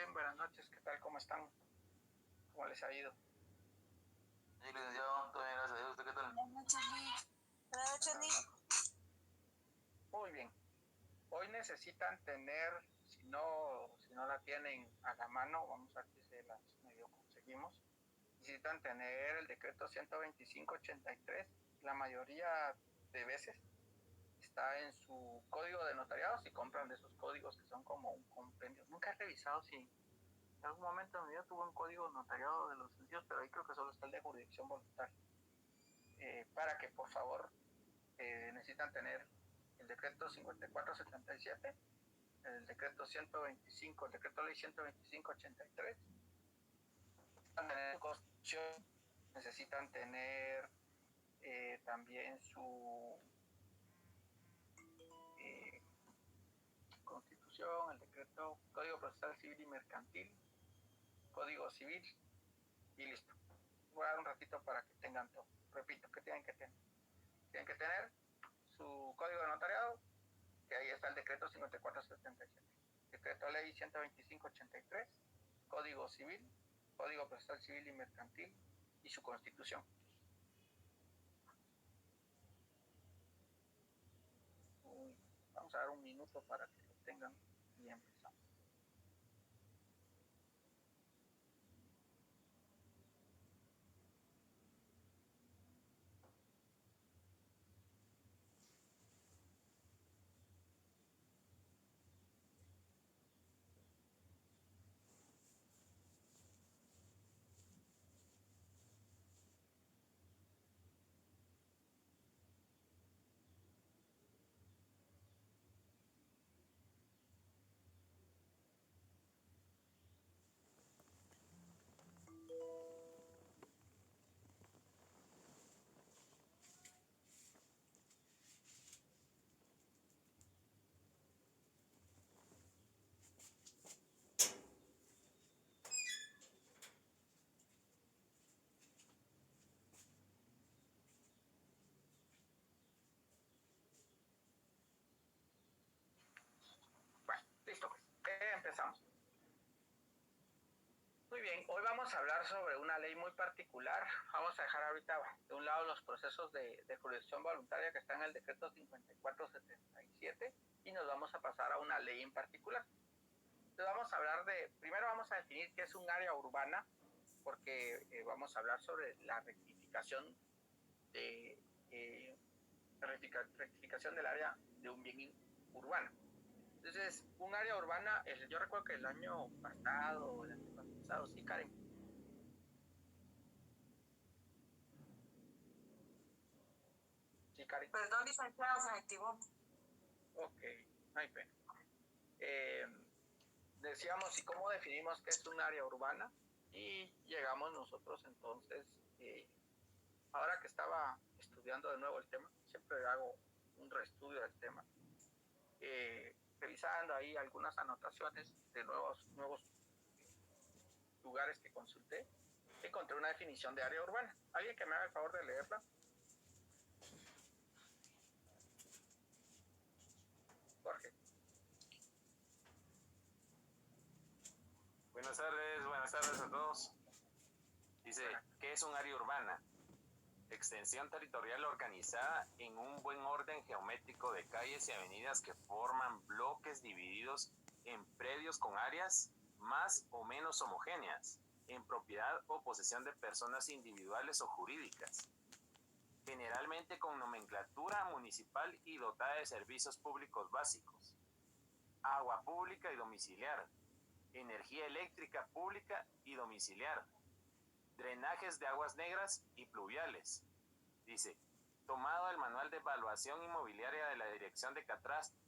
bien, buenas noches, ¿qué tal? ¿Cómo están? ¿Cómo les ha ido? Sí, licenciado, todo bien, gracias a Dios. ¿Usted qué tal? Buenas noches, Nick. Buenas noches, Nick. Muy bien. Hoy necesitan tener, si no la tienen a la mano, vamos a ver si se las medio conseguimos. Necesitan tener el decreto 12583. La mayoría de veces está en su código de notariado si compran de esos códigos que son como un compendio. Nunca he revisado si en algún momento de mi vida tuve un código notariado de los sencillos, pero ahí creo que solo está el de jurisdicción voluntaria. Para que por favor necesitan tener el decreto 5477, el decreto 125, el decreto ley 12583. Necesitan tener su constitución, necesitan tener también su constitución, el decreto, código procesal civil y mercantil, código civil y listo. Voy a dar un ratito para que tengan todo. Repito, ¿qué tienen que tener? Tienen que tener su código de notariado, que ahí está el decreto 5477, decreto ley 12583, código civil, código procesal civil y mercantil y su constitución. Vamos a dar un minuto para que lo tengan y empezamos. Bueno, listo, pues. Empezamos. Muy bien, hoy vamos a hablar sobre una ley muy particular. Vamos a dejar ahorita de un lado los procesos de jurisdicción voluntaria que están en el decreto 5477 y nos vamos a pasar a una ley en particular. Entonces vamos a hablar primero vamos a definir qué es un área urbana, porque vamos a hablar sobre la rectificación rectificación del área de un bien urbano. Entonces, un área urbana, yo recuerdo que el año pasado, el año pasado, sí, Karen. Sí, Karen. Perdón, licenciado, se me activó. Ok, no hay pena. Decíamos, ¿y cómo definimos qué es un área urbana? Y llegamos nosotros entonces, ahora que estaba estudiando de nuevo el tema, siempre hago un reestudio del tema, revisando ahí algunas anotaciones de nuevos lugares que consulté, encontré una definición de área urbana. ¿Alguien que me haga el favor de leerla? Jorge. Buenas tardes a todos. Dice, ¿qué es un área urbana? Extensión territorial organizada en un buen orden geométrico de calles y avenidas que forman bloques divididos en predios con áreas más o menos homogéneas, en propiedad o posesión de personas individuales o jurídicas, generalmente con nomenclatura municipal y dotada de servicios públicos básicos, agua pública y domiciliar, energía eléctrica pública y domiciliar, drenajes de aguas negras y pluviales. Dice, tomado el manual de evaluación inmobiliaria de la Dirección de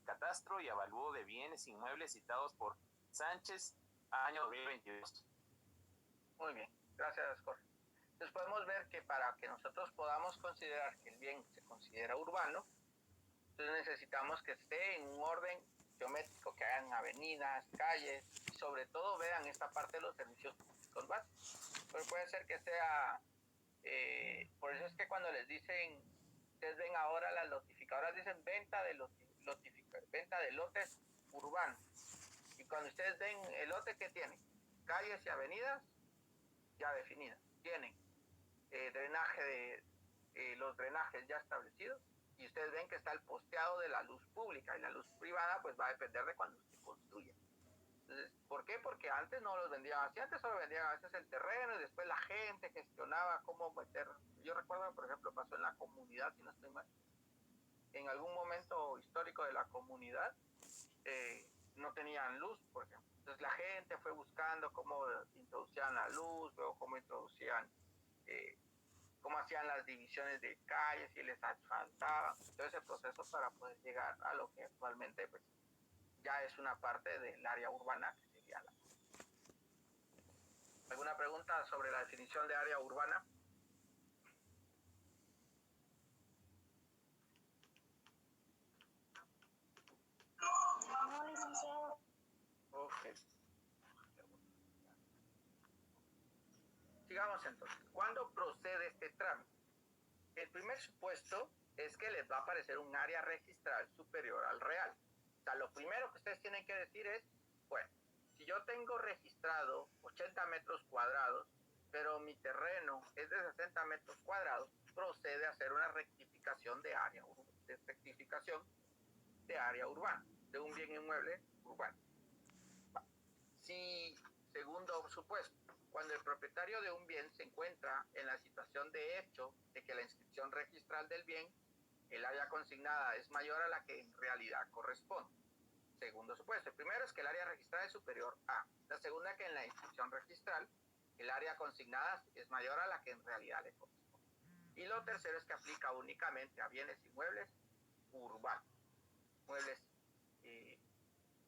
Catastro y Avalúo de Bienes Inmuebles citados por Sánchez, año 2022. Muy bien, gracias, Jorge. Entonces podemos ver que para que nosotros podamos considerar que el bien se considera urbano, entonces necesitamos que esté en un orden geométrico, que hagan avenidas, calles, y sobre todo vean esta parte de los servicios públicos básicos. Pero puede ser que sea, por eso es que cuando les dicen, ustedes ven ahora las notificadoras, dicen venta de lotes urbanos. Y cuando ustedes ven el lote que tiene, calles y avenidas ya definidas, tienen drenaje los drenajes ya establecidos, y ustedes ven que está el posteado de la luz pública, y la luz privada pues va a depender de cuando usted construya. Entonces, ¿por qué? Porque antes no los vendían así, antes solo vendían a veces el terreno y después la gente gestionaba cómo meter. Yo recuerdo, por ejemplo, pasó en la comunidad, si no estoy mal, en algún momento histórico de la comunidad, no tenían luz, por ejemplo. Entonces la gente fue buscando cómo introducían la luz, luego cómo introducían, cómo hacían las divisiones de calles y les asfaltaban, todo ese proceso para poder llegar a lo que actualmente pues ya es una parte del área urbana, que sería la... ¿Alguna pregunta sobre la definición de área urbana? No, licenciado. Ok. Sigamos entonces. ¿Cuándo procede este trámite? El primer supuesto es que les va a aparecer un área registral superior al real. O sea, lo primero que ustedes tienen que decir es, bueno, si yo tengo registrado 80 metros cuadrados, pero mi terreno es de 60 metros cuadrados, procede a hacer una rectificación de área urbana, de un bien inmueble urbano. Si, segundo supuesto, cuando el propietario de un bien se encuentra en la situación de hecho de que la inscripción registral del bien, el área consignada es mayor a la que en realidad corresponde. Segundo supuesto, el primero es que el área registrada es superior a. La segunda, que en la inscripción registral el área consignada es mayor a la que en realidad le corresponde. Y lo tercero es que aplica únicamente a bienes inmuebles urbanos.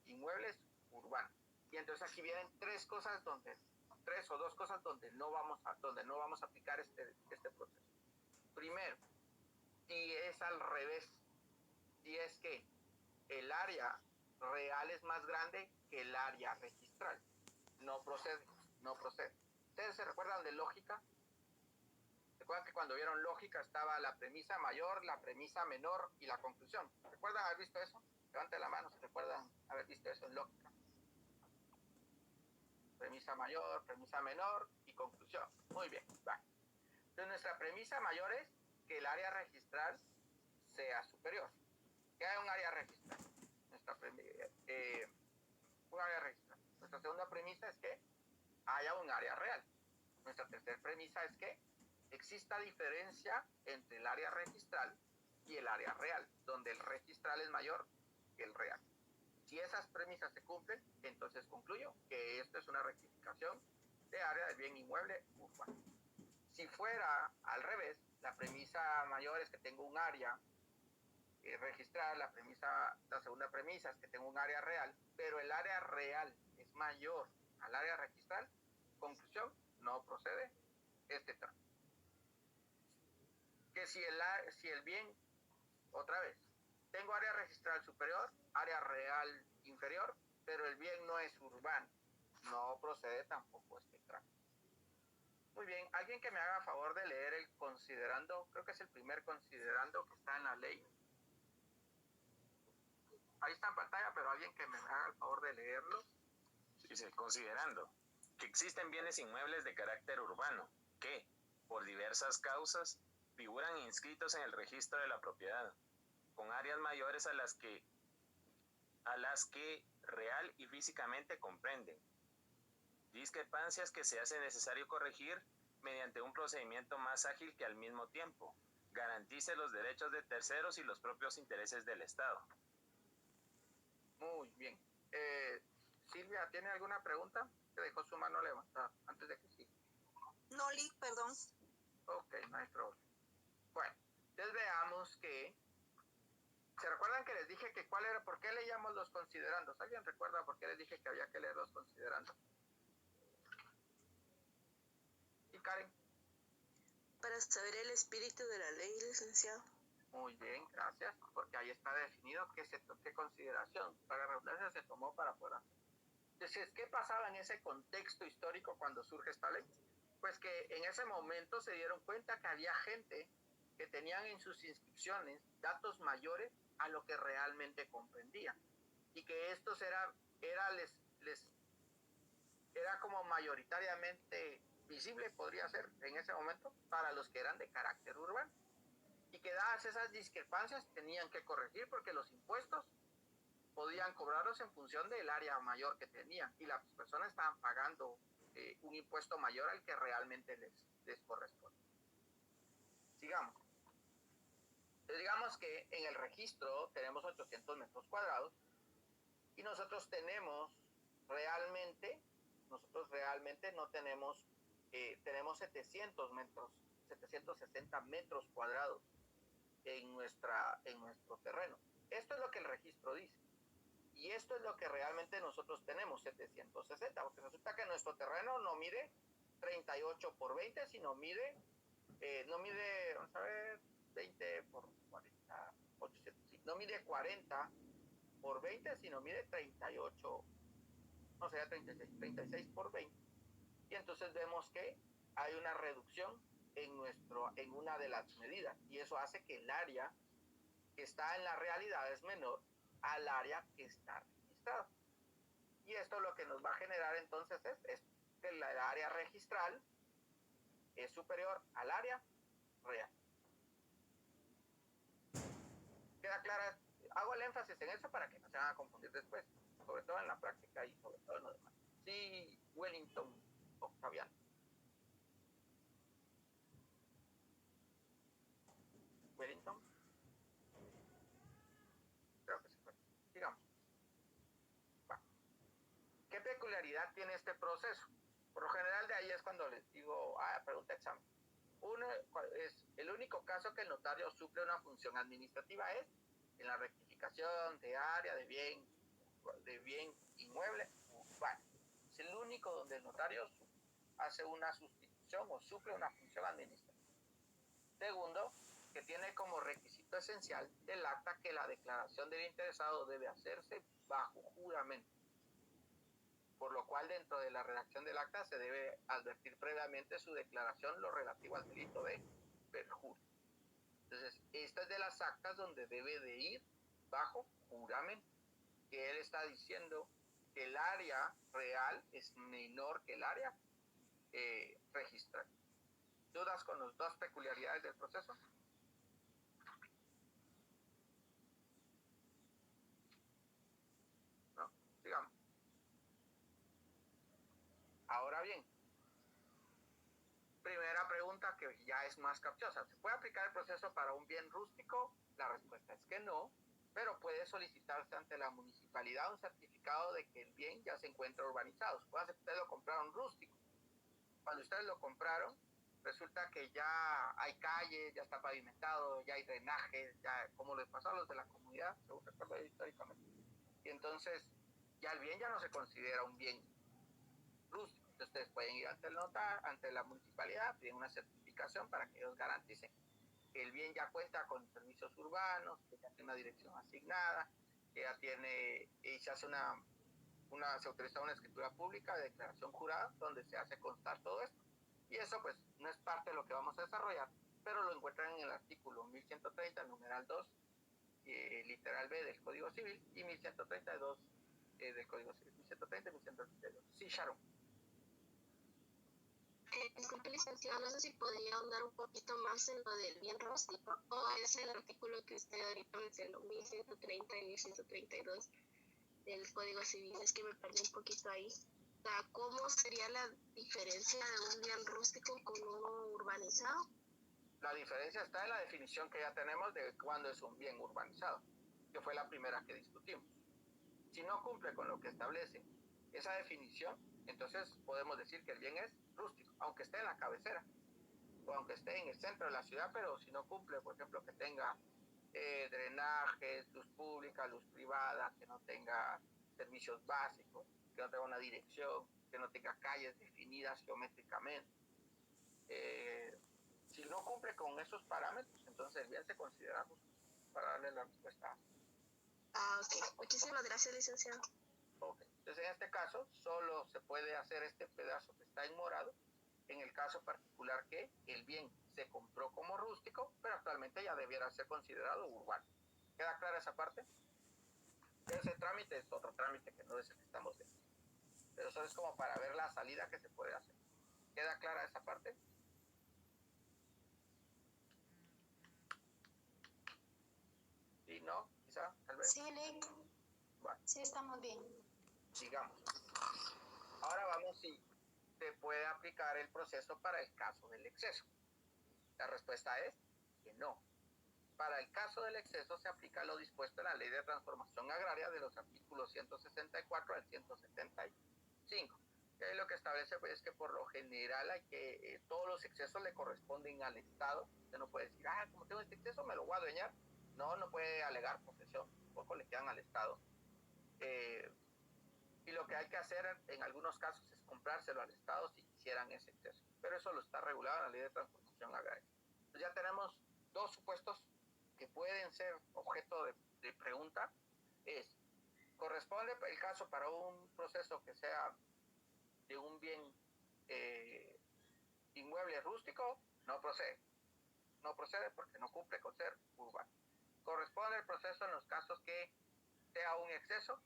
Inmuebles urbanos. Y entonces aquí vienen tres o dos cosas donde no vamos a aplicar este proceso. Primero, si es al revés, si es que el área real es más grande que el área registral, no procede. ¿Ustedes se recuerdan de lógica? ¿Recuerdan que cuando vieron lógica estaba la premisa mayor, la premisa menor y la conclusión? ¿Recuerdan haber visto eso? Levanten la mano si recuerdan haber visto eso en lógica. Premisa mayor, premisa menor y conclusión. Muy bien, va. Entonces nuestra premisa mayor es que el área registral sea superior. Que haya un área registral. Un área registral. Nuestra segunda premisa es que haya un área real. Nuestra tercera premisa es que exista diferencia entre el área registral y el área real, donde el registral es mayor que el real. Si esas premisas se cumplen, entonces concluyo que esto es una rectificación de área del bien inmueble urbano. Si fuera al revés, la premisa mayor es que tengo un área registral, la segunda premisa es que tengo un área real, pero el área real es mayor al área registral, conclusión, no procede este trámite. Que si el bien, otra vez, tengo área registral superior, área real inferior, pero el bien no es urbano, no procede tampoco este trámite. Muy bien, alguien que me haga favor de leer el considerando, creo que es el primer considerando que está en la ley. Ahí está en pantalla, pero alguien que me haga el favor de leerlo. Dice, considerando que existen bienes inmuebles de carácter urbano que, por diversas causas, figuran inscritos en el registro de la propiedad, con áreas mayores a las que real y físicamente comprenden. Discrepancias que se hace necesario corregir mediante un procedimiento más ágil que al mismo tiempo garantice los derechos de terceros y los propios intereses del Estado. Muy bien. Silvia, ¿tiene alguna pregunta? Te dejó su mano levantada antes de que siga. No, Lic, perdón. Ok, no hay problema. Bueno, entonces veamos que... ¿Se recuerdan que les dije que por qué leíamos los considerandos? ¿Alguien recuerda por qué les dije que había que leer los considerandos? ¿Y Karen? Para saber el espíritu de la ley, licenciado. Muy bien, gracias, porque ahí está definido qué consideración, para redundancia, se tomó para poder hacer. Entonces, ¿qué pasaba en ese contexto histórico cuando surge esta ley? Pues que en ese momento se dieron cuenta que había gente que tenían en sus inscripciones datos mayores a lo que realmente comprendían, y que estos les era como mayoritariamente visible, podría ser en ese momento, para los que eran de carácter urbano. Y que dadas esas discrepancias tenían que corregir porque los impuestos podían cobrarlos en función del área mayor que tenían y las personas estaban pagando un impuesto mayor al que realmente les corresponde. Sigamos. Entonces, digamos que en el registro tenemos 800 metros cuadrados y nosotros realmente no tenemos, tenemos 760 metros cuadrados en nuestro terreno. Esto es lo que el registro dice. Y esto es lo que realmente nosotros tenemos, 760, porque resulta que nuestro terreno no mide 38 por 20, sino no mide, vamos a ver, 20 por 40, 800, sí, no mide 40 por 20, sino mide 38, no sería 36 por 20. Y entonces vemos que hay una reducción en una de las medidas, y eso hace que el área que está en la realidad es menor al área que está registrada. Y esto lo que nos va a generar entonces es que el área registral es superior al área real. ¿Queda clara? Hago el énfasis en eso para que no se van a confundir después, sobre todo en la práctica y sobre todo en lo demás. Sí, Wellington, Octaviano. Wellington. Creo que se fue. Sigamos. Va. ¿Qué peculiaridad tiene este proceso? Por lo general de ahí es cuando les digo, pregunta examen. Uno es el único caso que el notario suple una función administrativa es en la rectificación de área de bien inmueble urbano. Es el único donde el notario hace una sustitución o suple una función administrativa. Segundo, que tiene como requisito esencial del acta que la declaración del interesado debe hacerse bajo juramento, por lo cual dentro de la redacción del acta se debe advertir previamente su declaración lo relativo al delito de perjurio. Entonces, esta es de las actas donde debe de ir bajo juramento, que él está diciendo que el área real es menor que el área registral. ¿Dudas con las dos peculiaridades del proceso? ¿No? Sigamos. Ahora bien, primera pregunta que ya es más capciosa. ¿Se puede aplicar el proceso para un bien rústico? La respuesta es que no, pero puede solicitarse ante la municipalidad un certificado de que el bien ya se encuentra urbanizado. Supóngase que ustedes lo compraron rústico. Cuando ustedes lo compraron, resulta que ya hay calles, ya está pavimentado, ya hay drenaje, ya como les pasó a los de la comunidad, según recuerdo históricamente. Y entonces ya el bien ya no se considera un bien rústico. Entonces ustedes pueden ir ante el notario, ante la municipalidad, piden una certificación para que ellos garanticen que el bien ya cuenta con servicios urbanos, que ya tiene una dirección asignada, que ya tiene, y se hace se autoriza una escritura pública de declaración jurada donde se hace constar todo esto. Y eso pues no es parte de lo que vamos a desarrollar, pero lo encuentran en el artículo 1130, numeral 2, literal B del Código Civil y 1132 del Código Civil. 1130 y 1132. Sí, Sharon. Disculpe, licenciado, no sé si podría ahondar un poquito más en lo del bien rústico o es el artículo que usted ahorita mencionó, 1130 y 1132 del Código Civil. Es que me perdí un poquito ahí. O sea, ¿cómo sería la diferencia de un bien rústico con uno urbanizado? La diferencia está en la definición que ya tenemos de cuándo es un bien urbanizado, que fue la primera que discutimos. Si no cumple con lo que establece esa definición, entonces podemos decir que el bien es rústico, aunque esté en la cabecera o aunque esté en el centro de la ciudad, pero si no cumple, por ejemplo, que tenga drenajes, luz pública, luz privada, que no tenga servicios básicos, que no tenga una dirección, que no tenga calles definidas geométricamente. Si no cumple con esos parámetros, entonces el bien se considera justo, para darle la respuesta. Ok. Muchísimas gracias, licenciado. Okay. Entonces, en este caso, solo se puede hacer este pedazo que está en morado, en el caso particular que el bien se compró como rústico, pero actualmente ya debiera ser considerado urbano. ¿Queda clara esa parte? Ese trámite es otro trámite que no es el que estamos viendo. Eso es como para ver la salida que se puede hacer. ¿Queda clara esa parte? ¿Sí, no? Quizá, tal vez. Sí, Lick. Bueno, Sí, estamos bien. sigamos. Ahora vamos si se puede aplicar el proceso para el caso del exceso. La respuesta es que no. Para el caso del exceso se aplica lo dispuesto en la Ley de Transformación Agraria de los artículos 164 al 175. Que lo que establece pues, es que por lo general hay que todos los excesos le corresponden al Estado. Usted no puede decir, como tengo este exceso me lo voy a adueñar. No, no puede alegar posesión, tampoco le quedan al Estado. Y lo que hay que hacer en algunos casos es comprárselo al Estado si quisieran ese exceso. Pero eso lo está regulado en la Ley de Transformación Agraria. Entonces ya tenemos dos supuestos que pueden ser objeto de pregunta. ¿Corresponde el caso para un proceso que sea de un bien inmueble rústico? No procede. No procede porque no cumple con ser urbano. ¿Corresponde el proceso en los casos que sea un exceso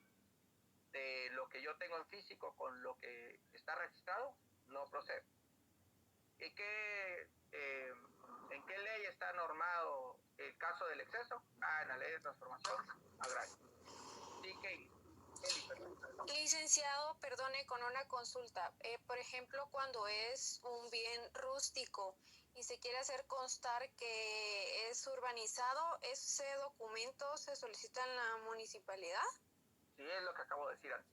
de lo que yo tengo en físico con lo que está registrado? No procede. ¿Y en qué ley está normado el caso del exceso? En la Ley de Transformación Agraria. Sí, Licenciado, perdone, con una consulta. Por ejemplo, cuando es un bien rústico y se quiere hacer constar que es urbanizado, ¿ese documento se solicita en la municipalidad? Sí, es lo que acabo de decir antes.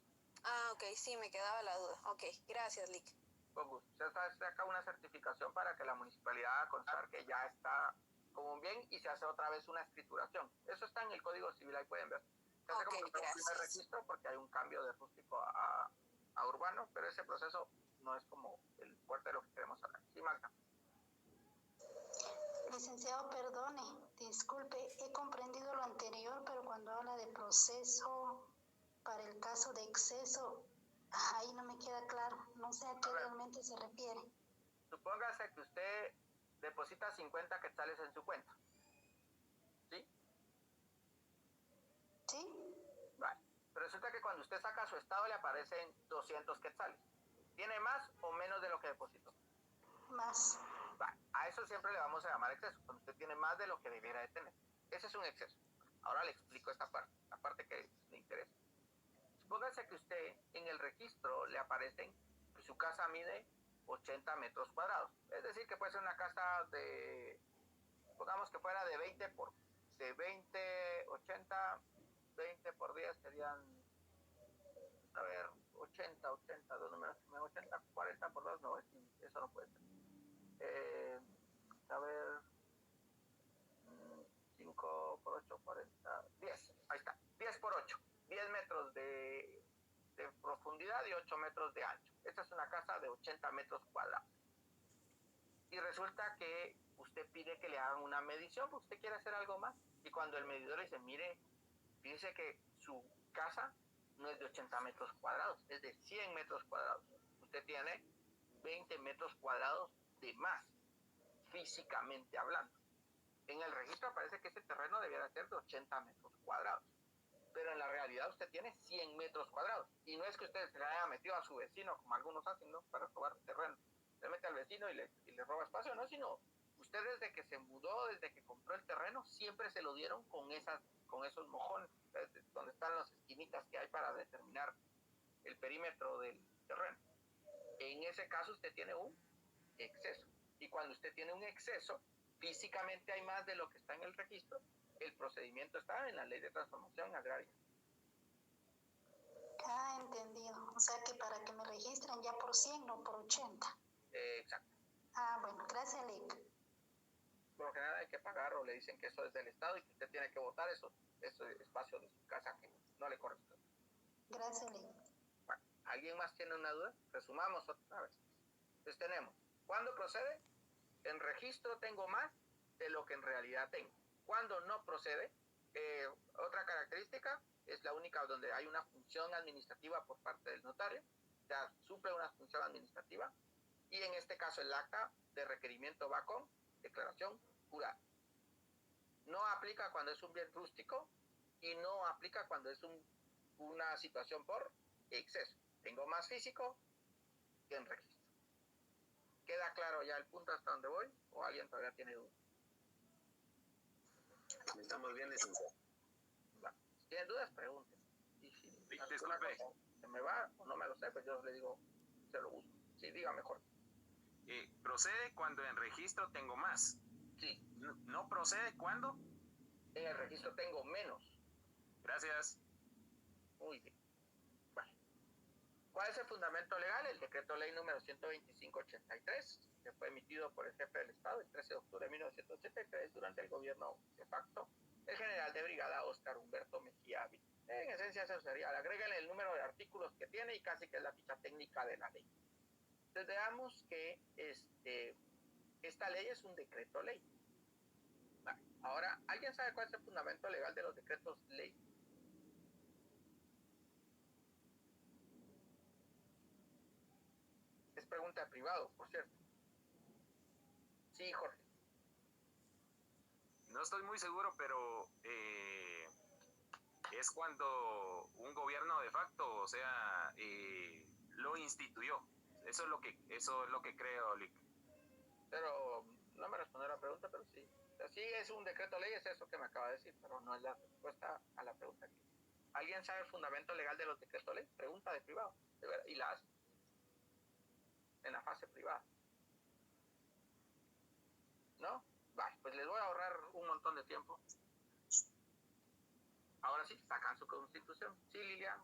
Ok, sí, me quedaba la duda. Ok, gracias, Lick. Con gusto. Se saca una certificación para que la municipalidad haga constar que ya está como un bien y se hace otra vez una escrituración. Eso está en el Código Civil, ahí pueden ver. Se hace como un primer registro porque hay un cambio de rústico a urbano, pero ese proceso no es como el fuerte de lo que queremos hablar. Sí, Magda. Licenciado, perdone, disculpe, he comprendido lo anterior, pero cuando habla de proceso para el caso de exceso, ahí no me queda claro, no sé a qué realmente se refiere. Supóngase que usted deposita 50 quetzales en su cuenta. ¿Sí? ¿Sí? Vale. Pero resulta que cuando usted saca su estado le aparecen 200 quetzales. ¿Tiene más o menos de lo que depositó? Más. Vale. A eso siempre le vamos a llamar exceso, cuando usted tiene más de lo que debiera de tener. Ese es un exceso. Ahora le explico esta parte, la parte que le interesa. Supóngase que usted en el registro le aparecen que su casa mide 80 metros cuadrados. Es decir, que puede ser una casa de, supongamos que fuera de 20 por 20 por 10 serían, a ver, 80, dos números, 80, 40 por 2, no, eso no puede ser. A ver, 5 por 8, 40, 10, ahí está, 10 por 8, 10 metros de profundidad y 8 metros de ancho. Esta es una casa de 80 metros cuadrados. Y resulta que usted pide que le hagan una medición, porque usted quiere hacer algo más. Y cuando el medidor le dice, mire, fíjese que su casa no es de 80 metros cuadrados, es de 100 metros cuadrados. Usted tiene 20 metros cuadrados de más, físicamente hablando. En el registro aparece que ese terreno debiera ser de 80 metros cuadrados. Pero en la realidad usted tiene 100 metros cuadrados. Y no es que usted se le haya metido a su vecino, como algunos hacen, ¿no? Para robar terreno. Se mete al vecino y le roba espacio, ¿no? Sino usted desde que se mudó, desde que compró el terreno, siempre se lo dieron con esos mojones, donde están las esquinitas que hay para determinar el perímetro del terreno. En ese caso usted tiene un exceso. Y cuando usted tiene un exceso, físicamente hay más de lo que está en el registro, el procedimiento está en la Ley de Transformación Agraria. Entendido. O sea que para que me registren ya por 100, no por 80. Exacto. Bueno, gracias, Lick. Por lo general hay que pagar o le dicen que eso es del Estado y que usted tiene que votar ese espacio de su casa que no le corresponde. Gracias, Lick. Bueno, ¿alguien más tiene una duda? Resumamos otra vez. Entonces tenemos, ¿cuándo procede? En registro tengo más de lo que en realidad tengo. Cuando no procede, otra característica es la única donde hay una función administrativa por parte del notario, o sea, suple una función administrativa, y en este caso el acta de requerimiento va con declaración jurada. No aplica cuando es un bien rústico y no aplica cuando es una situación por exceso. Tengo más más físico que en registro. ¿Queda claro ya el punto hasta donde voy? ¿O alguien todavía tiene dudas? Estamos bien, licenciado. Bueno, si tienen dudas, pregunten. Y si Disculpe. se me va o no me lo sé, pues yo le digo, se lo busco. Sí, diga mejor. Procede cuando en registro tengo más. Sí. ¿No procede cuando? En el registro tengo menos. Gracias. Muy bien. Bueno. ¿Cuál es el fundamento legal? El decreto ley número 125/83, que fue emitido por el jefe del Estado el 13 de octubre de 1983 durante el gobierno de facto, el general de brigada Óscar Humberto Mejía Ávila. En esencia eso sería, agréguenle el número de artículos que tiene y casi que es la ficha técnica de la ley. Entonces veamos que esta ley es un decreto ley. Vale. Ahora, ¿alguien sabe cuál es el fundamento legal de los decretos ley? Es pregunta de privado, por cierto. Sí, Jorge. No estoy muy seguro, pero es cuando un gobierno de facto, o sea, lo instituyó. Eso es lo que creo, Lick. Pero no me respondió la pregunta, pero sí. O sea, sí es un decreto ley, es eso que me acaba de decir, pero no es la respuesta a la pregunta. ¿Alguien sabe el fundamento legal de los decretos ley? Pregunta de privado. De verdad, y la hace. En la fase privada. ¿No? Vale, pues les voy a ahorrar un montón de tiempo. Ahora sí, sacan su constitución. Sí, Lilia,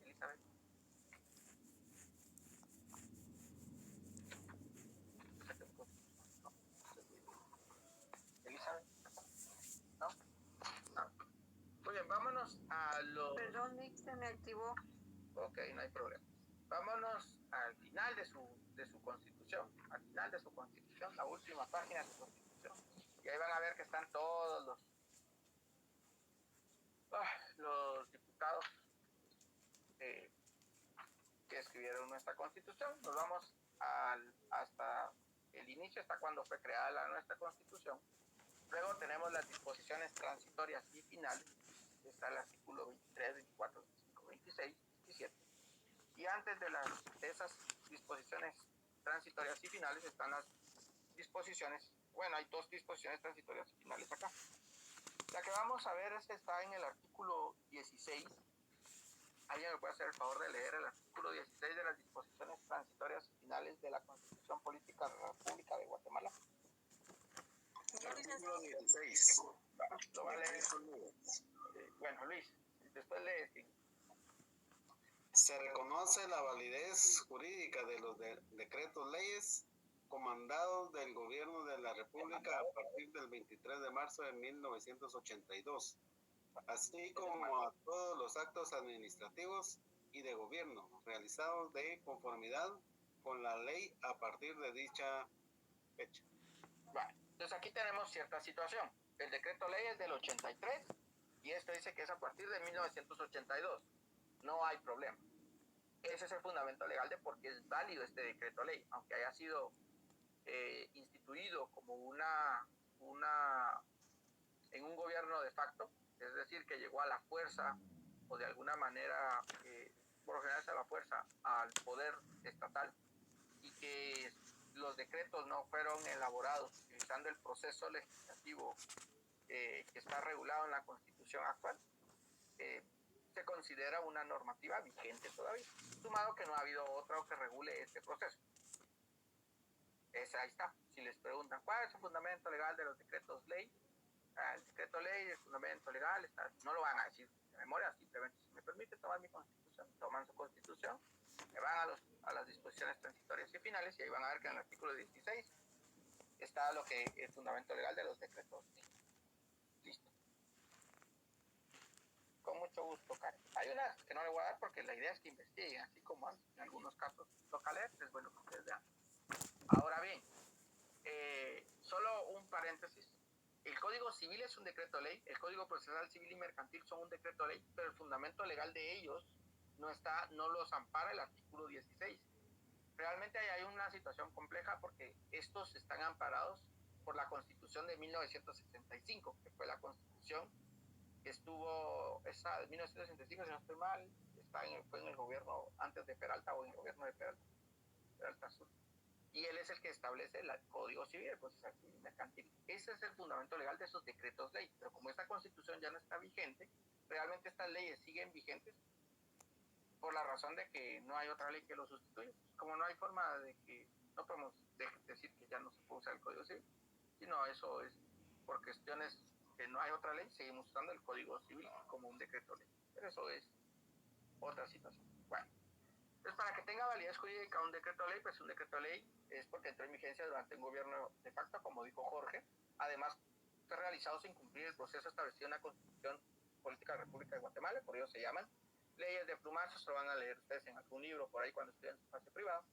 Elizabeth. Elizabeth. ¿No? No. Muy bien, vámonos a los... Perdón, Nick, se me activó. Ok, no hay problema. Vámonos al final de su constitución. Al final de su constitución, la última página de su constitución. Y ahí van a ver que están todos los diputados que escribieron nuestra constitución. Nos vamos hasta el inicio, hasta cuando fue creada nuestra constitución. Luego tenemos las disposiciones transitorias y finales. Está el artículo 23, 24, 25, 26, 27. Y antes de esas disposiciones transitorias y finales están las disposiciones, bueno, hay dos disposiciones transitorias y finales acá. La que vamos a ver está en el artículo 16. ¿Alguien me puede hacer el favor de leer el artículo 16 de las disposiciones transitorias y finales de la Constitución Política de la República de Guatemala? Artículo 16. Lo va a leer. Bueno, Luis, después lee. Se reconoce la validez jurídica de los decretos leyes comandados del Gobierno de la República a partir del 23 de marzo de 1982, así como a todos los actos administrativos y de gobierno realizados de conformidad con la ley a partir de dicha fecha. Vale, entonces aquí tenemos cierta situación. El decreto ley es del 83 y esto dice que es a partir de 1982. No hay problema. Ese es el fundamento legal de por qué es válido este decreto ley, aunque haya sido instituido como en un gobierno de facto, es decir, que llegó a la fuerza o de alguna manera, por lo general a la fuerza, al poder estatal, y que los decretos no fueron elaborados utilizando el proceso legislativo que está regulado en la Constitución actual. Se considera una normativa vigente todavía, sumado que no ha habido otra que regule este proceso. Ahí está. Si les preguntan cuál es el fundamento legal de los decretos ley, el decreto ley, el fundamento legal, no lo van a decir de memoria, simplemente si me permite tomar mi constitución, toman su constitución, me van a las disposiciones transitorias y finales y ahí van a ver que en el artículo 16 está lo que es el fundamento legal de los decretos ley. Listo. Con mucho gusto, Karen. Hay unas que no le voy a dar porque la idea es que investiguen, así como en algunos casos toca leer, es bueno que ustedes vean. Ahora bien, solo un paréntesis. El Código Civil es un decreto ley, el Código Procesal Civil y Mercantil son un decreto ley, pero el fundamento legal de ellos no los ampara el artículo 16. Realmente hay una situación compleja porque estos están amparados por la Constitución de 1965, que fue la Constitución que estuvo, esa de 1965, si no estoy mal, fue en el gobierno antes de Peralta o en el gobierno de Peralta Sur. Y él es el que establece el Código Civil, el Procesal Civil Mercantil. Ese es el fundamento legal de esos decretos ley. Pero como esta Constitución ya no está vigente, realmente estas leyes siguen vigentes por la razón de que no hay otra ley que lo sustituya. Como no hay forma de que, no podemos decir que ya no se puede usar el Código Civil, sino eso es por cuestiones que no hay otra ley, seguimos usando el Código Civil como un decreto ley. Pero eso es otra situación. Bueno, entonces para que tenga validez jurídica un decreto ley, pues un decreto ley es porque entró en vigencia durante un gobierno de facto, como dijo Jorge, además fue realizado sin cumplir el proceso establecido en la Constitución Política de la República de Guatemala, por ello se llaman leyes de plumazo, se lo van a leer ustedes en algún libro por ahí cuando estudien en su espacio privado.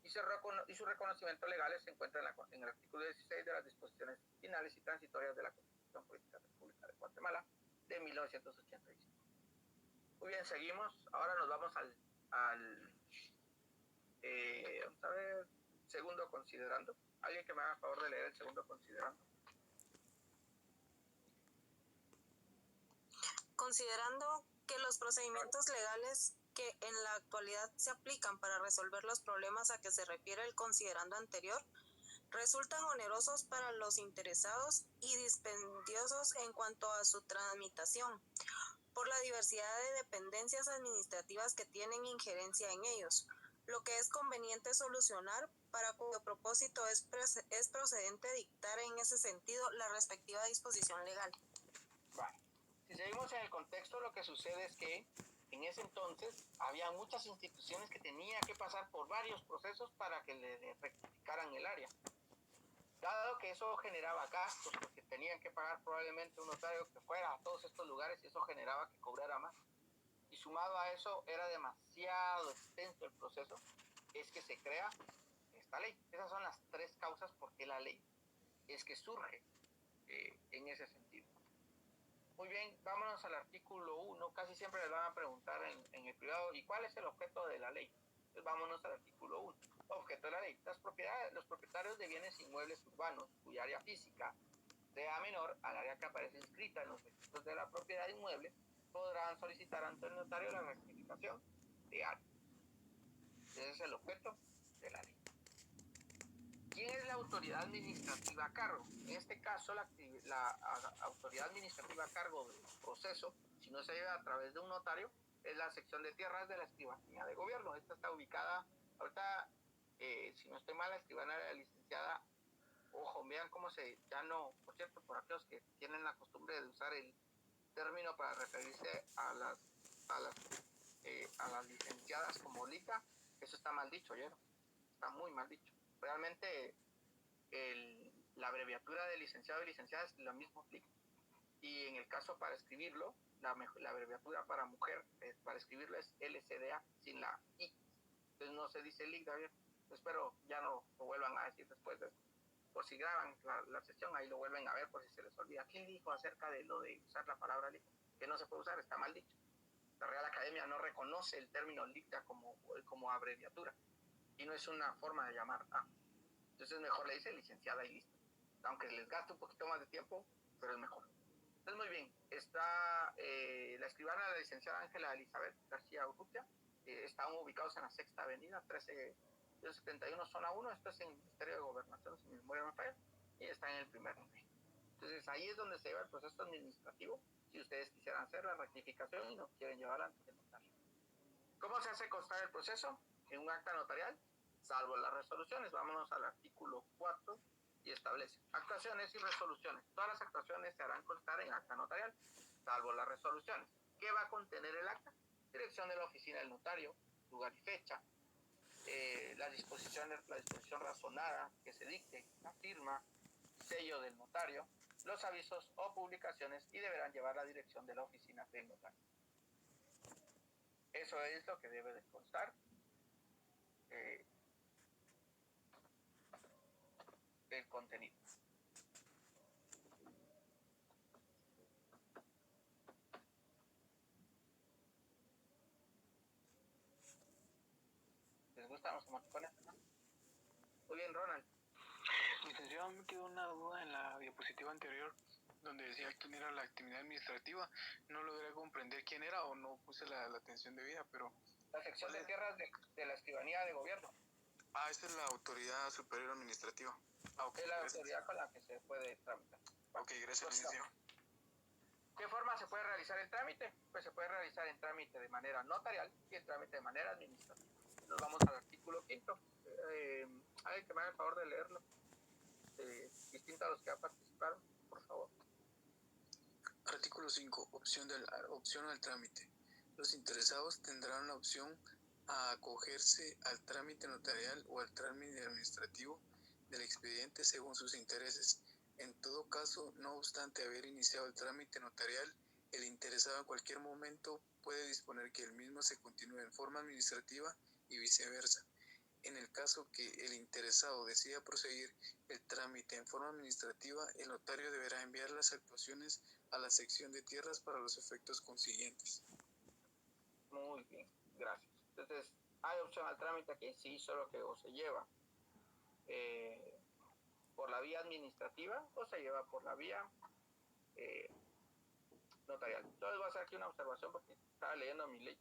Y su reconocimiento legal se encuentra en el artículo 16 de las disposiciones finales y transitorias de la Constitución Política de la República de Guatemala de 1985. Muy bien, seguimos. Ahora nos vamos al vamos a ver, segundo considerando. ¿Alguien que me haga favor de leer el segundo considerando? Considerando que los procedimientos legales que en la actualidad se aplican para resolver los problemas a que se refiere el considerando anterior resultan onerosos para los interesados y dispendiosos en cuanto a su tramitación, por la diversidad de dependencias administrativas que tienen injerencia en ellos, lo que es conveniente solucionar, para cuyo propósito es procedente dictar en ese sentido la respectiva disposición legal. Bueno, si seguimos en el contexto, lo que sucede es que en ese entonces había muchas instituciones que tenían que pasar por varios procesos para que le rectificaran el área. Dado que eso generaba gastos, porque tenían que pagar probablemente un notario que fuera a todos estos lugares y eso generaba que cobrara más. Y sumado a eso, era demasiado extenso el proceso, es que se crea esta ley. Esas son las tres causas por qué la ley es que surge en ese sentido. Muy bien, vámonos al artículo 1. Casi siempre les van a preguntar en el privado, ¿y cuál es el objeto de la ley? Entonces vámonos al artículo 1. Objeto de la ley. Los propietarios de bienes inmuebles urbanos cuya área física sea menor al área que aparece inscrita en los registros de la propiedad inmueble podrán solicitar ante el notario la rectificación de área. Ese es el objeto de la ley. ¿Quién es la autoridad administrativa a cargo? En este caso, la autoridad administrativa a cargo del proceso, si no se lleva a través de un notario, es la sección de tierras de la Escribanía de Gobierno. Esta está ubicada, ahorita, si no estoy mal, la escribana de la licenciada, ojo, vean cómo ya no, por cierto, por aquellos que tienen la costumbre de usar el término para referirse a las licenciadas como LICA, eso está mal dicho, ¿ya? Está muy mal dicho. Realmente la abreviatura de licenciado y licenciada es lo mismo LIC. Y en el caso para escribirlo, la abreviatura para mujer, para escribirlo es LCDA sin la I. Entonces no se dice LIC, David. Espero ya no lo vuelvan a decir después de esto. Por si graban la sesión, ahí lo vuelven a ver por si se les olvida. ¿Quién dijo acerca de lo de usar la palabra LIC? Que no se puede usar, está mal dicho. La Real Academia no reconoce el término LICTA como abreviatura y no es una forma de llamar a. Entonces mejor le dice licenciada y listo. Aunque les gaste un poquito más de tiempo, pero es mejor. Entonces muy bien, está la escribana, la licenciada Ángela Elizabeth García Urrutia, están ubicados en la Sexta Avenida, 1371, zona 1, esto es en el Ministerio de Gobernación, si mi memoria no falla, y está en el primer nivel. Entonces ahí es donde se lleva el proceso administrativo, si ustedes quisieran hacer la rectificación y no quieren llevarla ante el notario. ¿Cómo se hace constar el proceso? En un acta notarial, salvo las resoluciones. Vámonos al artículo 4 y establece actuaciones y resoluciones. Todas las actuaciones se harán constar en acta notarial, salvo las resoluciones. ¿Qué va a contener el acta? Dirección de la oficina del notario, lugar y fecha, la disposición razonada que se dicte, la firma, sello del notario, los avisos o publicaciones y deberán llevar la dirección de la oficina del notario. Eso es lo que debe de constar del contenido. ¿Les gusta? Vamos a poner. Muy bien, Ronald. Licenciado, me quedó una duda en la diapositiva anterior. donde decía quién era la actividad administrativa, no logré comprender quién era o no puse la atención debida, pero... La sección de tierras de la escribanía de gobierno. Esta es la autoridad superior administrativa. Ok, es la gracias. autoridad con la que se puede tramitar. Ok, gracias, licenciado. ¿Qué forma se puede realizar el trámite? Pues se puede realizar en trámite de manera notarial y en trámite de manera administrativa. Nos vamos al artículo 5. Alguien que me haga el favor de leerlo. Distinto a los que ya participaron, por favor. Artículo 5. Opción al trámite. Los interesados tendrán la opción a acogerse al trámite notarial o al trámite administrativo del expediente según sus intereses. En todo caso, no obstante haber iniciado el trámite notarial, el interesado en cualquier momento puede disponer que el mismo se continúe en forma administrativa y viceversa. En el caso que el interesado decida proseguir el trámite en forma administrativa, el notario deberá enviar las actuaciones a la sección de tierras para los efectos consiguientes. Muy bien, gracias. Entonces, ¿hay opción al trámite aquí? Sí, solo que o se lleva por la vía administrativa o se lleva por la vía notarial. Entonces voy a hacer aquí una observación porque estaba leyendo mi ley.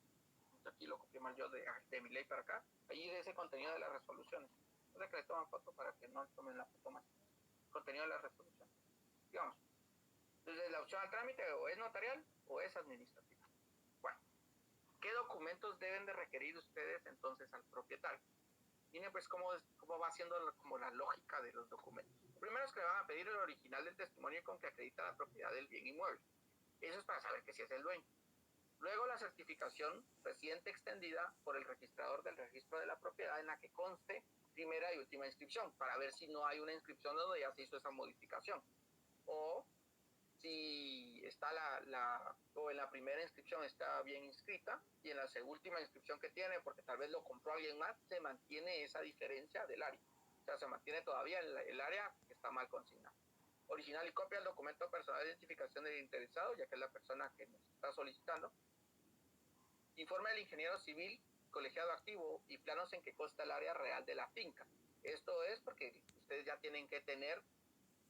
Aquí lo copié mal yo de mi ley para acá. Allí de ese contenido de las resoluciones. O sea que le toman foto para que no tomen la foto más. Contenido de las resoluciones. Digamos. Entonces la opción al trámite o es notarial o es administrativa. Bueno, ¿qué documentos deben de requerir ustedes entonces al propietario? Miren pues cómo va siendo como la lógica de los documentos. Lo primero es que le van a pedir el original del testimonio con que acredita la propiedad del bien inmueble. Eso es para saber que sí es el dueño. Luego la certificación reciente extendida por el registrador del registro de la propiedad en la que conste primera y última inscripción, para ver si no hay una inscripción donde ya se hizo esa modificación. O si está o en la primera inscripción está bien inscrita y en la última inscripción que tiene, porque tal vez lo compró alguien más, se mantiene esa diferencia del área. O sea, se mantiene todavía el área que está mal consignada. Original y copia del documento personal de identificación del interesado, ya que es la persona que nos está solicitando. Informe del ingeniero civil, colegiado activo y planos en que consta el área real de la finca. Esto es porque ustedes ya tienen que tener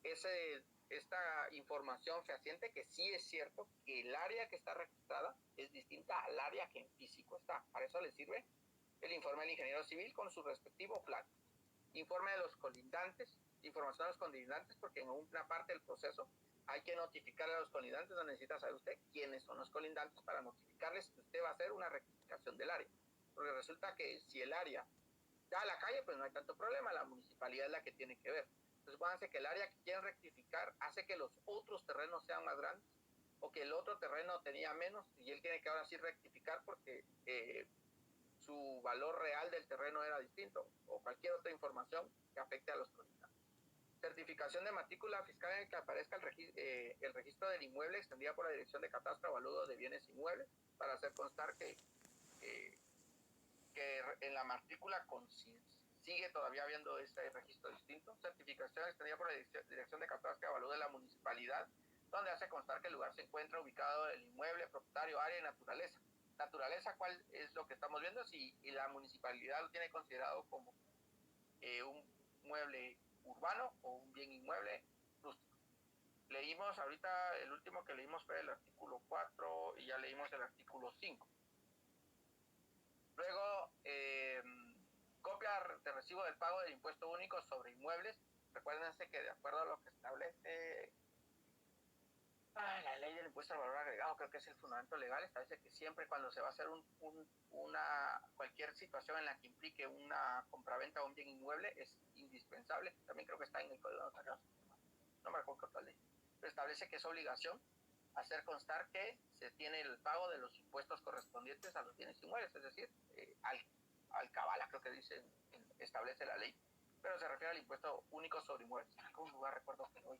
esta información fehaciente que sí es cierto que el área que está registrada es distinta al área que en físico está. Para eso les sirve el informe del ingeniero civil con su respectivo plan. Informe de los colindantes, información de los colindantes, porque en una parte del proceso hay que notificar a los colindantes, no necesita saber usted quiénes son los colindantes para notificarles que usted va a hacer una rectificación del área. Porque resulta que si el área da a la calle, pues no hay tanto problema, la municipalidad es la que tiene que ver. Entonces, pónganse que el área que quieren rectificar hace que los otros terrenos sean más grandes, o que el otro terreno tenía menos, y él tiene que ahora sí rectificar porque su valor real del terreno era distinto, o cualquier otra información que afecte a los colindantes. Certificación de matrícula fiscal en el que aparezca el registro del inmueble extendida por la Dirección de Catastro Avaludo de Bienes Inmuebles, para hacer constar que en la matrícula sigue todavía habiendo ese registro distinto. Certificación extendida por la Dirección de Catastro Avaludo de la Municipalidad, donde hace constar que el lugar se encuentra ubicado el inmueble, propietario, área y naturaleza. Naturaleza, ¿cuál es lo que estamos viendo? Si la municipalidad lo tiene considerado como un mueble urbano o un bien inmueble rústico. Leímos ahorita, el último que leímos fue el artículo 4 y ya leímos el artículo 5. Luego, copia de recibo del pago del impuesto único sobre inmuebles. Recuérdense que de acuerdo a lo que establece la ley del impuesto al valor agregado, creo que es el fundamento legal, establece que siempre cuando se va a hacer cualquier situación en la que implique una compraventa o un bien inmueble es indispensable. También creo que está en el Código Notarial, no me recuerdo qué otra ley, pero establece que es obligación hacer constar que se tiene el pago de los impuestos correspondientes a los bienes inmuebles, es decir, al cabala, creo que establece la ley, pero se refiere al impuesto único sobre inmuebles. En algún lugar recuerdo que hoy,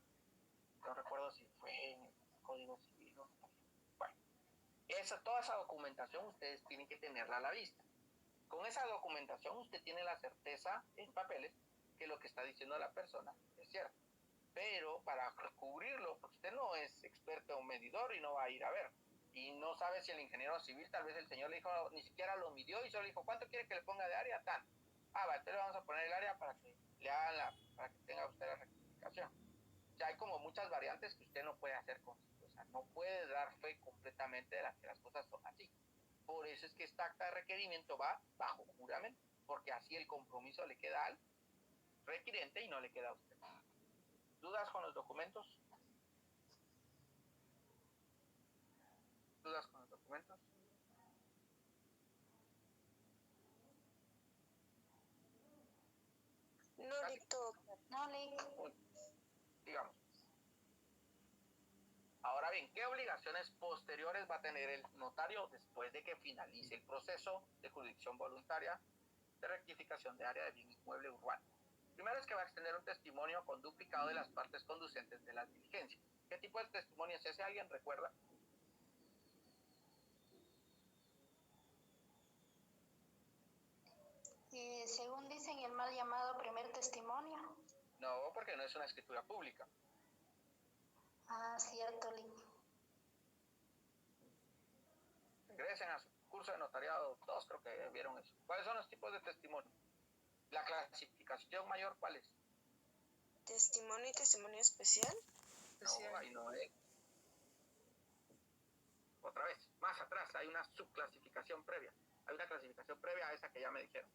no recuerdo si fue en el Código Civil o no. Bueno, toda esa documentación ustedes tienen que tenerla a la vista. Con esa documentación usted tiene la certeza en papeles que lo que está diciendo la persona es cierto. Pero para cubrirlo, porque usted no es experto o medidor y no va a ir a ver. Y no sabe si el ingeniero civil, tal vez el señor le dijo, ni siquiera lo midió y solo le dijo, ¿cuánto quiere que le ponga de área? Tan. Va, entonces le vamos a poner el área para que le hagan para que tenga usted la rectificación. O sea, hay como muchas variantes que usted no puede hacer con, o sea, no puede dar fe completamente de que las cosas son así. Por eso es que esta acta de requerimiento va bajo juramento, porque así el compromiso le queda al requirente y no le queda a usted. ¿Dudas con los documentos? ¿Dudas con los documentos? No, Lick, No, Lick. Digamos. Ahora bien, ¿qué obligaciones posteriores va a tener el notario después de que finalice el proceso de jurisdicción voluntaria de rectificación de área de bien inmueble urbano? Primero es que va a extender un testimonio con duplicado de las partes conducentes de las diligencias. ¿Qué tipo de testimonio es ese? ¿Alguien recuerda? Según dicen, el mal llamado primer testimonio. No, porque no es una escritura pública. Ah, cierto, Lick. Ingresen a su curso de notariado, todos creo que vieron eso. ¿Cuáles son los tipos de testimonio? La clasificación mayor, ¿cuál es? testimonio y testimonio especial. No, ahí no es. Otra vez, más atrás, hay una subclasificación previa. Hay una clasificación previa a esa que ya me dijeron.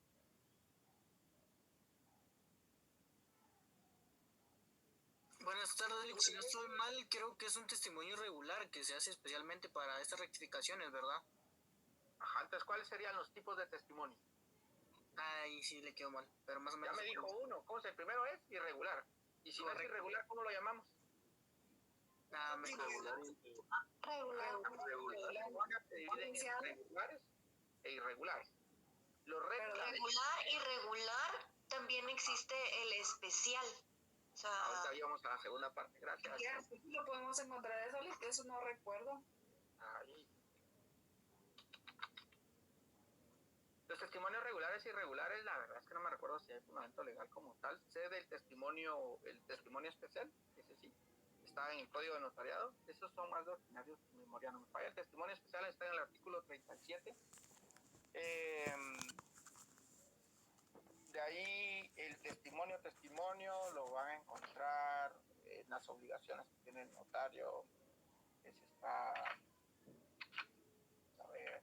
Buenas tardes, Lick. Si no estoy mal, creo que es un testimonio irregular que se hace especialmente para estas rectificaciones, ¿verdad? Ajá, entonces, ¿cuáles serían los tipos de testimonio? Ay, sí, le quedó mal, pero más o Ya menos. me dijo uno. ¿Cómo se? El primero es irregular. Y si no es irregular, ¿cómo lo llamamos? Ah, me Regular. Regular se dividen en regulares e irregulares. Los regulares. Regular y regular también existe el especial. O sea, Ahorita íbamos a la segunda parte, gracias. Ya, sí lo podemos encontrar eso, Lick, eso no recuerdo. Ahí. Los testimonios regulares y irregulares, la verdad es que no me recuerdo si hay fundamento legal como tal. Sé del testimonio, el testimonio especial, ese sí, está en el Código de Notariado. Esos son más ordinarios, mi memoria no me falla. El testimonio especial está en el artículo 37. De ahí el testimonio lo van a encontrar en las obligaciones que tiene el notario. Ese está, a ver,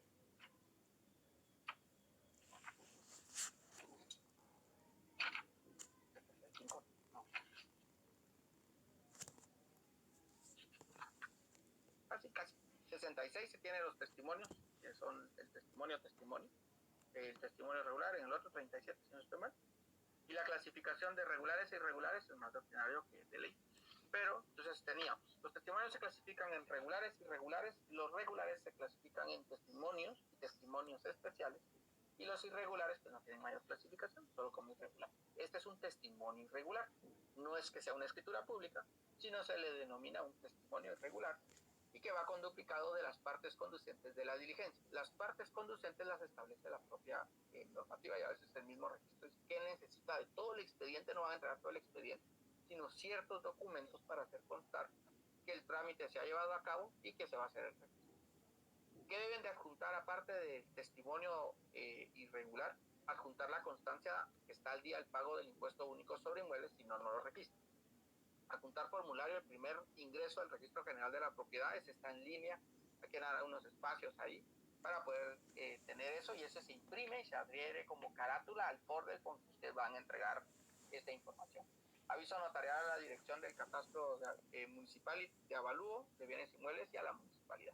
no. Casi. 66 se tienen los testimonios, que son el testimonio, el testimonio regular, en el otro 37, si no estoy mal. Y la clasificación de regulares e irregulares es más ordinario que de ley. Pero, entonces teníamos, los testimonios se clasifican en regulares y irregulares, los regulares se clasifican en testimonios y testimonios especiales, y los irregulares pues no tienen mayor clasificación, solo como irregular. Este es un testimonio irregular, no es que sea una escritura pública, sino se le denomina un testimonio irregular, y que va con duplicado de las partes conducentes de la diligencia. Las partes conducentes las establece la propia normativa, y a veces el mismo registro es que necesita de todo el expediente, no van a entregar todo el expediente, sino ciertos documentos para hacer constar que el trámite se ha llevado a cabo y que se va a hacer el registro. ¿Qué deben de adjuntar aparte del testimonio irregular? Adjuntar la constancia que está al día el pago del impuesto único sobre inmuebles, si no, no lo registra. Adjuntar formulario el primer ingreso al registro general de la propiedad, ese está en línea, hay que dar unos espacios ahí para poder tener eso, y ese se imprime y se adhiere como carátula al folder con que ustedes van a entregar esta información. Aviso notarial a la dirección del catastro municipal de avalúo de bienes inmuebles y a la municipalidad.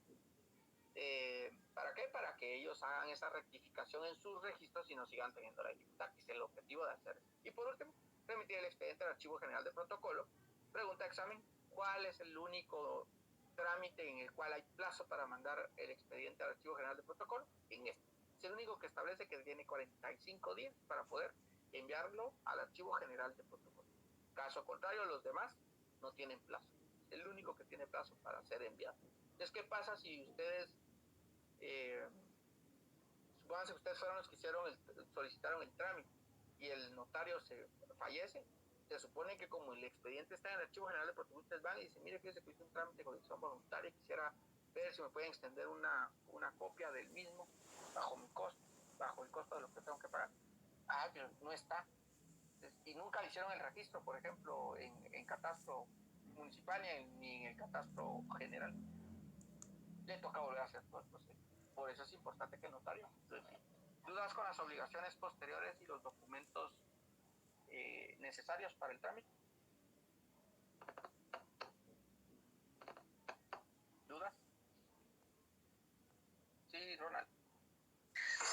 ¿Para qué? Para que ellos hagan esa rectificación en sus registros y no sigan teniendo la dificultad, que es el objetivo de hacer eso. Y por último, remitir el expediente al Archivo General de Protocolo. Pregunta de examen: ¿cuál es el único trámite en el cual hay plazo para mandar el expediente al Archivo General de Protocolo? En este. Es el único que establece que tiene 45 días para poder enviarlo al Archivo General de Protocolo. Caso contrario, los demás no tienen plazo. Es el único que tiene plazo para ser enviado. Entonces, ¿qué pasa si ustedes, supónganse que ustedes fueron los que solicitaron el trámite y el notario se fallece? Se supone que como el expediente está en el Archivo General de Protocolo, ustedes van y dicen: mire, fíjese que hice un trámite de jurisdicción voluntaria, quisiera ver si me pueden extender una copia del mismo bajo el costo de lo que tengo que pagar. Ah, pero no está. Y nunca le hicieron el registro, por ejemplo, en catastro municipal ni en el catastro general. Le toca volver a hacer todo el proceso. Por eso es importante que el notario. Dudas con las obligaciones posteriores y los documentos necesarios para el trámite. ¿Dudas? Sí, Ronald.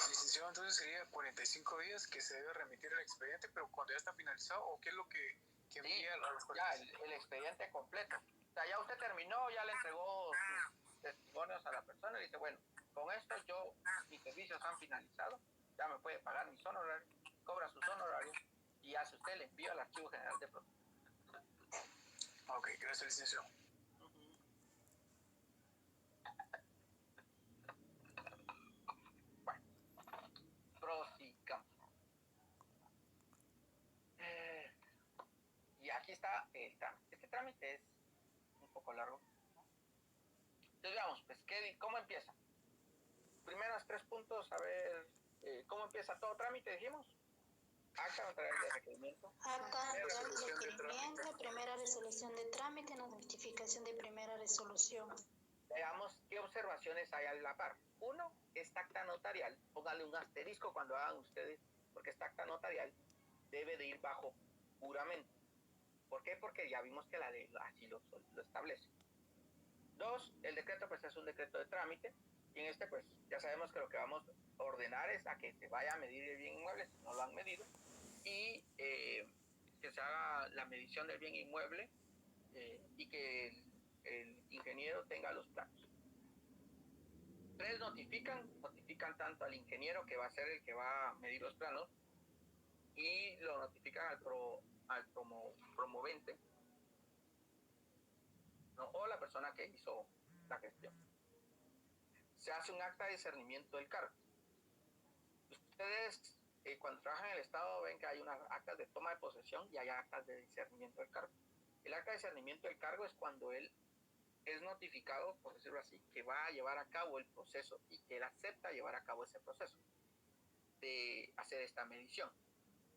Licenciado, entonces sería 45 días que se debe remitir el expediente, pero cuando ya está finalizado, ¿o qué es lo que envía a los ya el expediente completo. O sea, ya usted terminó, ya le entregó sus testimonios a la persona y dice, bueno, con esto mis servicios han finalizado, ya me puede pagar mis honorarios, cobra sus honorarios y hace usted el envío al Archivo General de Protección. Ok, gracias, licenciado. Bueno, prosigamos. Y aquí está el trámite. Este trámite es un poco largo. Entonces veamos, pues, ¿cómo empieza? Primeros 3 puntos, a ver, ¿cómo empieza todo trámite? Dijimos. Acta notarial de requerimiento. Acta notarial de requerimiento, primera resolución de trámite, notificación de primera resolución. Veamos qué observaciones hay a la par. Uno, esta acta notarial, póngale un asterisco cuando hagan ustedes, porque esta acta notarial debe de ir bajo juramento. ¿Por qué? Porque ya vimos que la ley así lo establece. Dos, el decreto pues es un decreto de trámite, y en este pues ya sabemos que lo que vamos a ordenar es a que se vaya a medir el bien inmueble si no lo han medido, y que se haga la medición del bien inmueble y que el ingeniero tenga los planos. Tres, notifican tanto al ingeniero, que va a ser el que va a medir los planos, y lo notifican al promovente, ¿no? O la persona que hizo la gestión. Se hace un acta de discernimiento del cargo. Ustedes cuando trabajan en el Estado ven que hay unas actas de toma de posesión y hay actas de discernimiento del cargo. El acta de discernimiento del cargo es cuando él es notificado, por decirlo así, que va a llevar a cabo el proceso y que él acepta llevar a cabo ese proceso de hacer esta medición.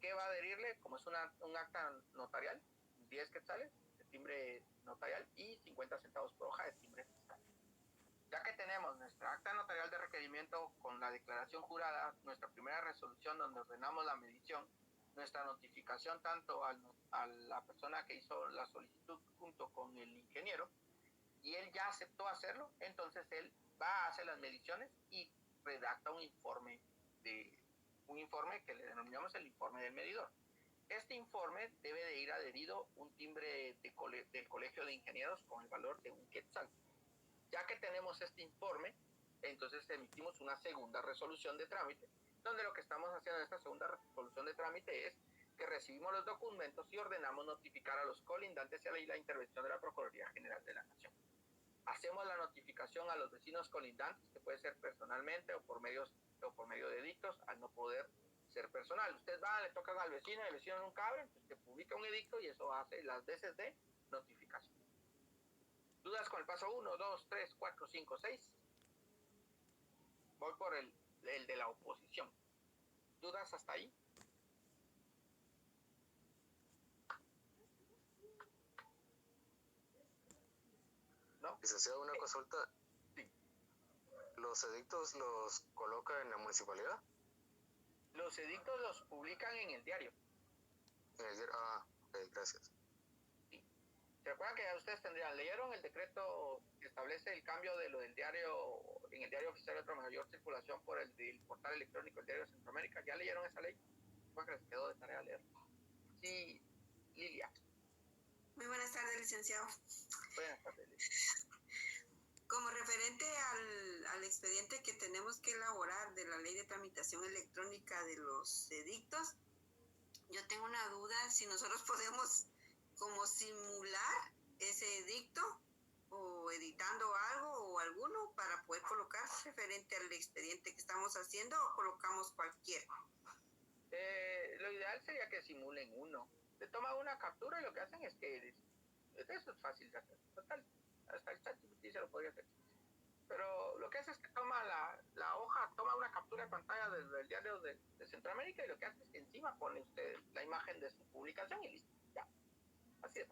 ¿Qué va a adherirle? Como es un acta notarial, 10 quetzales de timbre notarial y 50 centavos por hoja de timbre fiscal. Ya que tenemos nuestra acta notarial de requerimiento con la declaración jurada, nuestra primera resolución donde ordenamos la medición, nuestra notificación tanto a la persona que hizo la solicitud junto con el ingeniero, y él ya aceptó hacerlo, entonces él va a hacer las mediciones y redacta un informe que le denominamos el informe del medidor. Este informe debe de ir adherido un timbre del Colegio de Ingenieros con el valor de 1 quetzal. Ya que tenemos este informe, entonces emitimos una segunda resolución de trámite, donde lo que estamos haciendo en esta segunda resolución de trámite es que recibimos los documentos y ordenamos notificar a los colindantes y a la intervención de la Procuraduría General de la Nación. Hacemos la notificación a los vecinos colindantes, que puede ser personalmente o por medio de edictos, al no poder ser personal. Ustedes van, le tocan al vecino, el vecino nunca abre, entonces se publica un edicto y eso hace las veces de notificación. ¿Dudas con el paso 1, 2, 3, 4, 5, 6? Voy por el de la oposición. ¿Dudas hasta ahí? ¿No? Licenciado, una consulta. Sí. ¿Los edictos los coloca en la municipalidad? Los edictos los publican en el diario. En el diario. Ok, gracias. Sí. ¿Se acuerdan que ya ustedes leyeron el decreto que establece el cambio de lo del diario, en el diario oficial de otra mayor circulación por el del portal electrónico, el diario de Centroamérica? ¿Ya leyeron esa ley? ¿Cuál que les quedó de tarea leer? Sí, Lilia. Muy buenas tardes, licenciado. Buenas tardes, Lilia. Como referente al expediente que tenemos que elaborar de la ley de tramitación electrónica de los edictos, yo tengo una duda si nosotros podemos como simular ese edicto o editando algo o alguno para poder colocar referente al expediente que estamos haciendo, o colocamos cualquiera. Lo ideal sería que simulen uno. Se toma una captura y lo que hacen es que eso es fácil de hacer. Total, hasta el ChatGPT se lo podría hacer. Pero lo que hace es que toma la hoja, toma una captura de pantalla del diario de Centroamérica y lo que hace es que encima pone usted la imagen de su publicación y listo. Ya. Así es.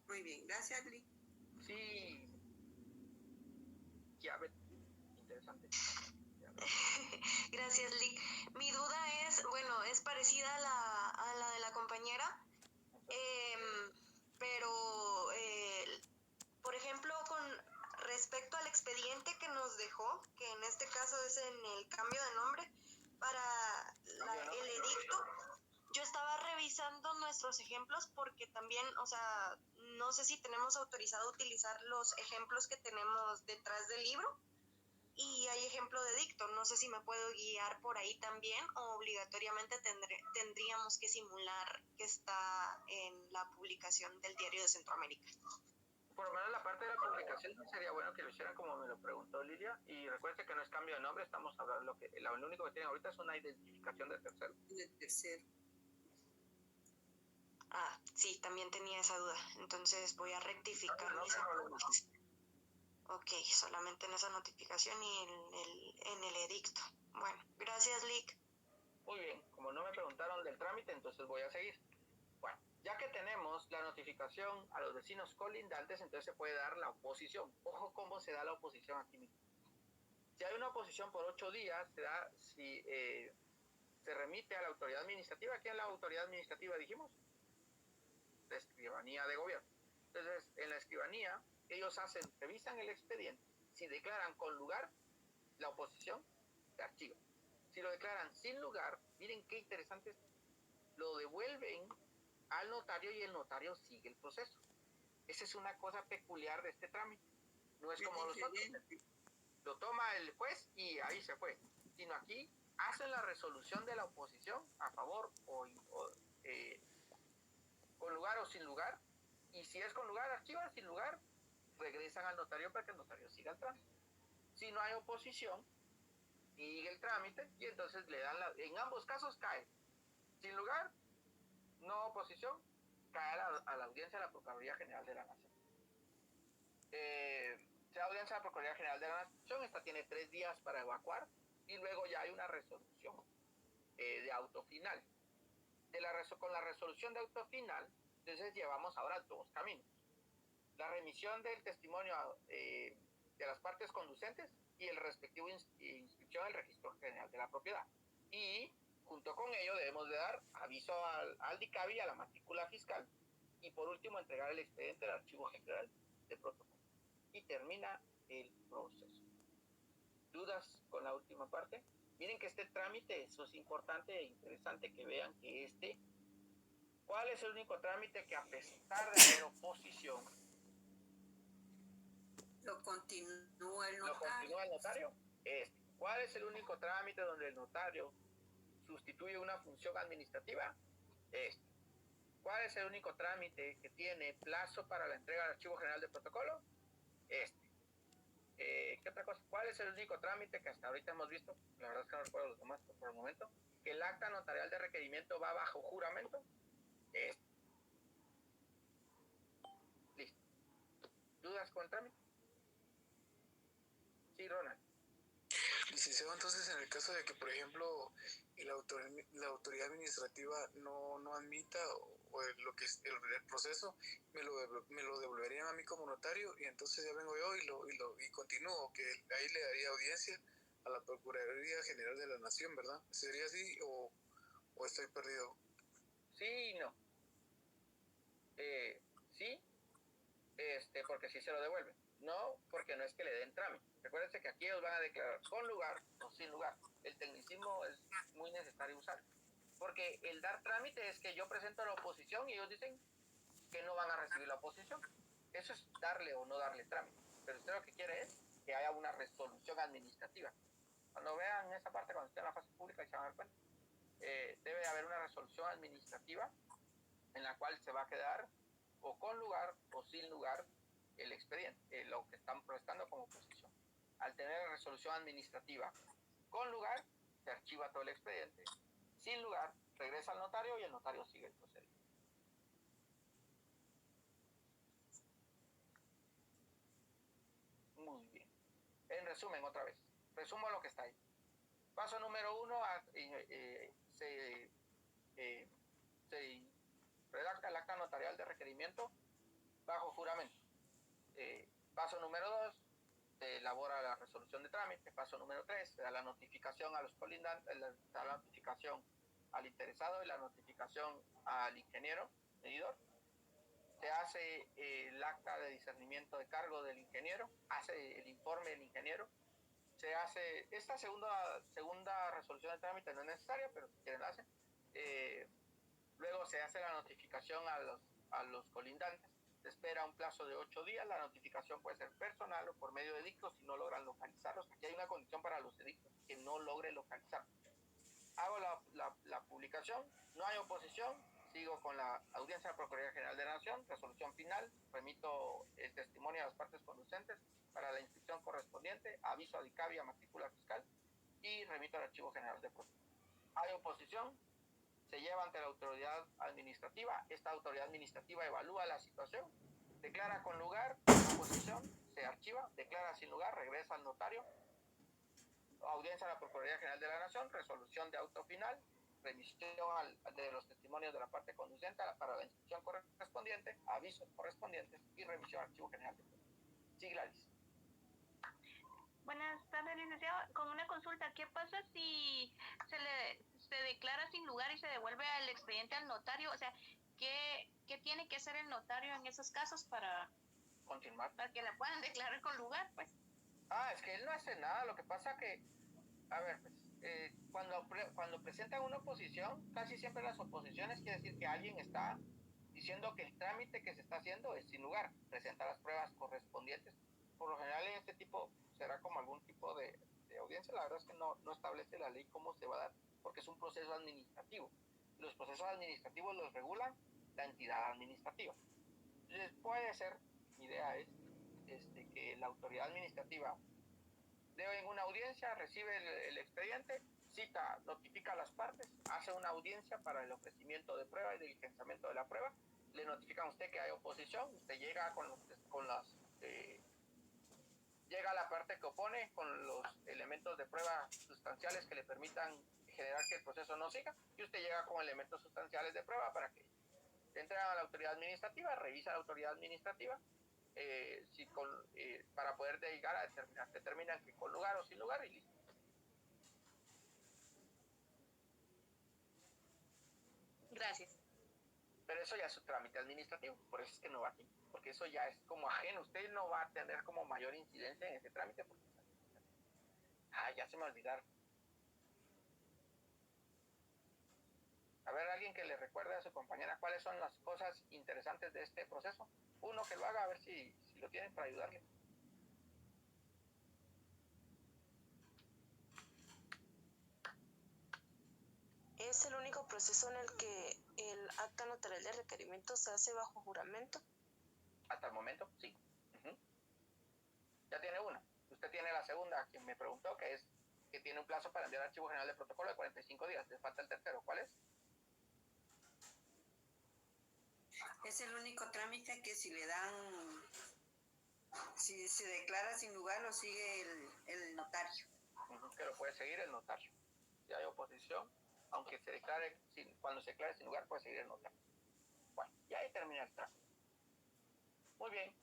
Muy bien, gracias, Lick. Sí, ya ves, interesante. Gracias, Lick. Mi duda es, bueno, es parecida a la de la compañera, pero, por ejemplo, con respecto al expediente que nos dejó, que en este caso es en el cambio de nombre, para el edicto, yo estaba revisando nuestros ejemplos porque también, o sea, no sé si tenemos autorizado utilizar los ejemplos que tenemos detrás del libro y hay ejemplo de edicto. No sé si me puedo guiar por ahí también o obligatoriamente tendríamos que simular que está en la publicación del Diario de Centroamérica. Por lo menos la parte de la publicación sería bueno que lo hicieran como me lo preguntó Lilia, y recuerden que no es cambio de nombre, estamos hablando lo único que tienen ahorita es una identificación de tercero. De tercero. Ah, sí, también tenía esa duda, entonces voy a rectificar. Ok, solamente en esa notificación y en el edicto. Bueno, gracias, Lick. Muy bien, como no me preguntaron del trámite, entonces voy a seguir. Bueno, ya que tenemos la notificación a los vecinos colindantes, entonces se puede dar la oposición. Ojo cómo se da la oposición aquí mismo. Si hay una oposición por 8 días, se da si se remite a la autoridad administrativa. ¿Quién es la autoridad administrativa, dijimos? La escribanía de gobierno. Entonces, en la escribanía, ellos revisan el expediente. Si declaran con lugar, la oposición se archiva. Si lo declaran sin lugar, miren qué interesante es, lo devuelven al notario y el notario sigue el proceso. Esa es una cosa peculiar de este trámite. No es como los otros. Lo toma el juez y ahí se fue. Sino aquí hacen la resolución de la oposición a favor con lugar o sin lugar. Y si es con lugar, archivan; sin lugar, regresan al notario para que el notario siga el trámite. Si no hay oposición, sigue el trámite y entonces le dan en ambos casos cae. Sin lugar, no oposición, cae a la audiencia de la Procuraduría General de la Nación. La audiencia de la Procuraduría General de la Nación, esta tiene 3 días para evacuar y luego ya hay una resolución de auto final. Con la resolución de auto final, entonces llevamos ahora 2 caminos. La remisión del testimonio de las partes conducentes y el respectivo inscripción al Registro General de la Propiedad. Y junto con ello debemos de dar aviso al DICABI, a la matrícula fiscal, y por último entregar el expediente al Archivo General de Protocolo. Y termina el proceso. ¿Dudas con la última parte? Miren que este trámite, eso es importante e interesante que vean que ¿cuál es el único trámite que a pesar de haber oposición, lo continúa el notario? Lo continúa el notario. ¿Cuál es el único trámite donde el notario sustituye una función administrativa? ¿Cuál es el único trámite que tiene plazo para la entrega al Archivo General de Protocolo? ¿Qué otra cosa? ¿Cuál es el único trámite que hasta ahorita hemos visto? La verdad es que no recuerdo los demás por el momento. Que el acta notarial de requerimiento va bajo juramento. Listo. ¿Dudas con el trámite? Sí, Ronald. Licenciado, entonces en el caso de que, por ejemplo, la autoridad administrativa no admita o lo que es el proceso, me lo devolverían a mí como notario y entonces ya vengo yo y continúo, que ahí le daría audiencia a la Procuraduría General de la Nación, ¿verdad? ¿Sería así o estoy perdido? Sí y no. Sí, porque sí se lo devuelven. No, porque no es que le den trámite. Recuérdense que aquí ellos van a declarar con lugar o sin lugar. El tecnicismo es muy necesario usar. Porque el dar trámite es que yo presento la oposición y ellos dicen que no van a recibir la oposición. Eso es darle o no darle trámite. Pero usted lo que quiere es que haya una resolución administrativa. Cuando vean esa parte, cuando esté en la fase pública, se van a dar cuenta. Debe haber una resolución administrativa en la cual se va a quedar o con lugar o sin lugar el expediente, lo que están prestando como oposición. Al tener resolución administrativa con lugar, se archiva todo el expediente. Sin lugar, regresa al notario y el notario sigue el procedimiento. Muy bien. En resumen, otra vez. Resumo lo que está ahí. Paso número 1, se redacta el acta notarial de requerimiento bajo juramento. Paso número 2, se elabora la resolución de trámite. Paso número 3, se da la notificación a los colindantes, se da la notificación al interesado y la notificación al ingeniero medidor. Se hace el acta de discernimiento de cargo del ingeniero, hace el informe del ingeniero. Se hace, esta segunda resolución de trámite no es necesaria, pero si quieren la hacen. Luego se hace la notificación a los colindantes. Se espera un plazo de 8 días. La notificación puede ser personal o por medio de edictos si no logran localizarlos. Aquí hay una condición para los edictos, que no logre localizarlos. Hago la publicación, no hay oposición, sigo con la audiencia de la Procuraduría General de la Nación, resolución final, remito el testimonio a las partes conducentes para la inscripción correspondiente, aviso a DICABI, a matrícula fiscal y remito al Archivo General de Protección. Hay oposición, se lleva ante la autoridad administrativa, esta autoridad administrativa evalúa la situación, declara con lugar, oposición, se archiva, declara sin lugar, regresa al notario, audiencia a la Procuraduría General de la Nación, resolución de auto final, remisión de los testimonios de la parte conducente para la inscripción correspondiente, avisos correspondientes y remisión al Archivo General de Protección. Sí, Gladys. Buenas tardes, licenciado. Con una consulta, ¿qué pasa si se declara sin lugar y se devuelve el expediente al notario? O sea, ¿qué tiene que hacer el notario en esos casos para confirmar? Para que la puedan declarar con lugar, pues. Es que él no hace nada. Lo que pasa que, a ver, pues, cuando presentan una oposición, casi siempre las oposiciones quiere decir que alguien está diciendo que el trámite que se está haciendo es sin lugar, presenta las pruebas correspondientes. Por lo general en este tipo será como algún tipo de audiencia. La verdad es que no establece la ley cómo se va a dar, porque es un proceso administrativo. Los procesos administrativos los regulan la entidad administrativa. Entonces puede ser, mi idea es que la autoridad administrativa debe en una audiencia, recibe el expediente, cita, notifica a las partes, hace una audiencia para el ofrecimiento de prueba y diligenciamiento de la prueba, le notifican a usted que hay oposición, usted llega llega a la parte que opone con los elementos de prueba sustanciales que le permitan generar que el proceso no siga, y usted llega con elementos sustanciales de prueba para que entren a la autoridad administrativa, revisa la autoridad administrativa, para poder llegar a determinan que con lugar o sin lugar y listo. Gracias. Pero eso ya es un trámite administrativo, por eso es que no va aquí, porque eso ya es como ajeno. Usted no va a tener como mayor incidencia en ese trámite porque ya se me olvidaron. A ver, alguien que le recuerde a su compañera cuáles son las cosas interesantes de este proceso. Uno que lo haga, a ver si lo tienen para ayudarle. ¿Es el único proceso en el que el acta notarial de requerimiento se hace bajo juramento? Hasta el momento, sí. Ya tiene una. Usted tiene la segunda, quien me preguntó, que es que tiene un plazo para enviar al Archivo General de Protocolo de 45 días. Le falta el tercero. ¿Cuál es? Es el único trámite que si le dan, si se declara sin lugar, lo sigue el notario. Que lo puede seguir el notario. Si hay oposición, aunque se declare, cuando se declare sin lugar, puede seguir el notario. Bueno, y ahí termina el trámite. Muy bien.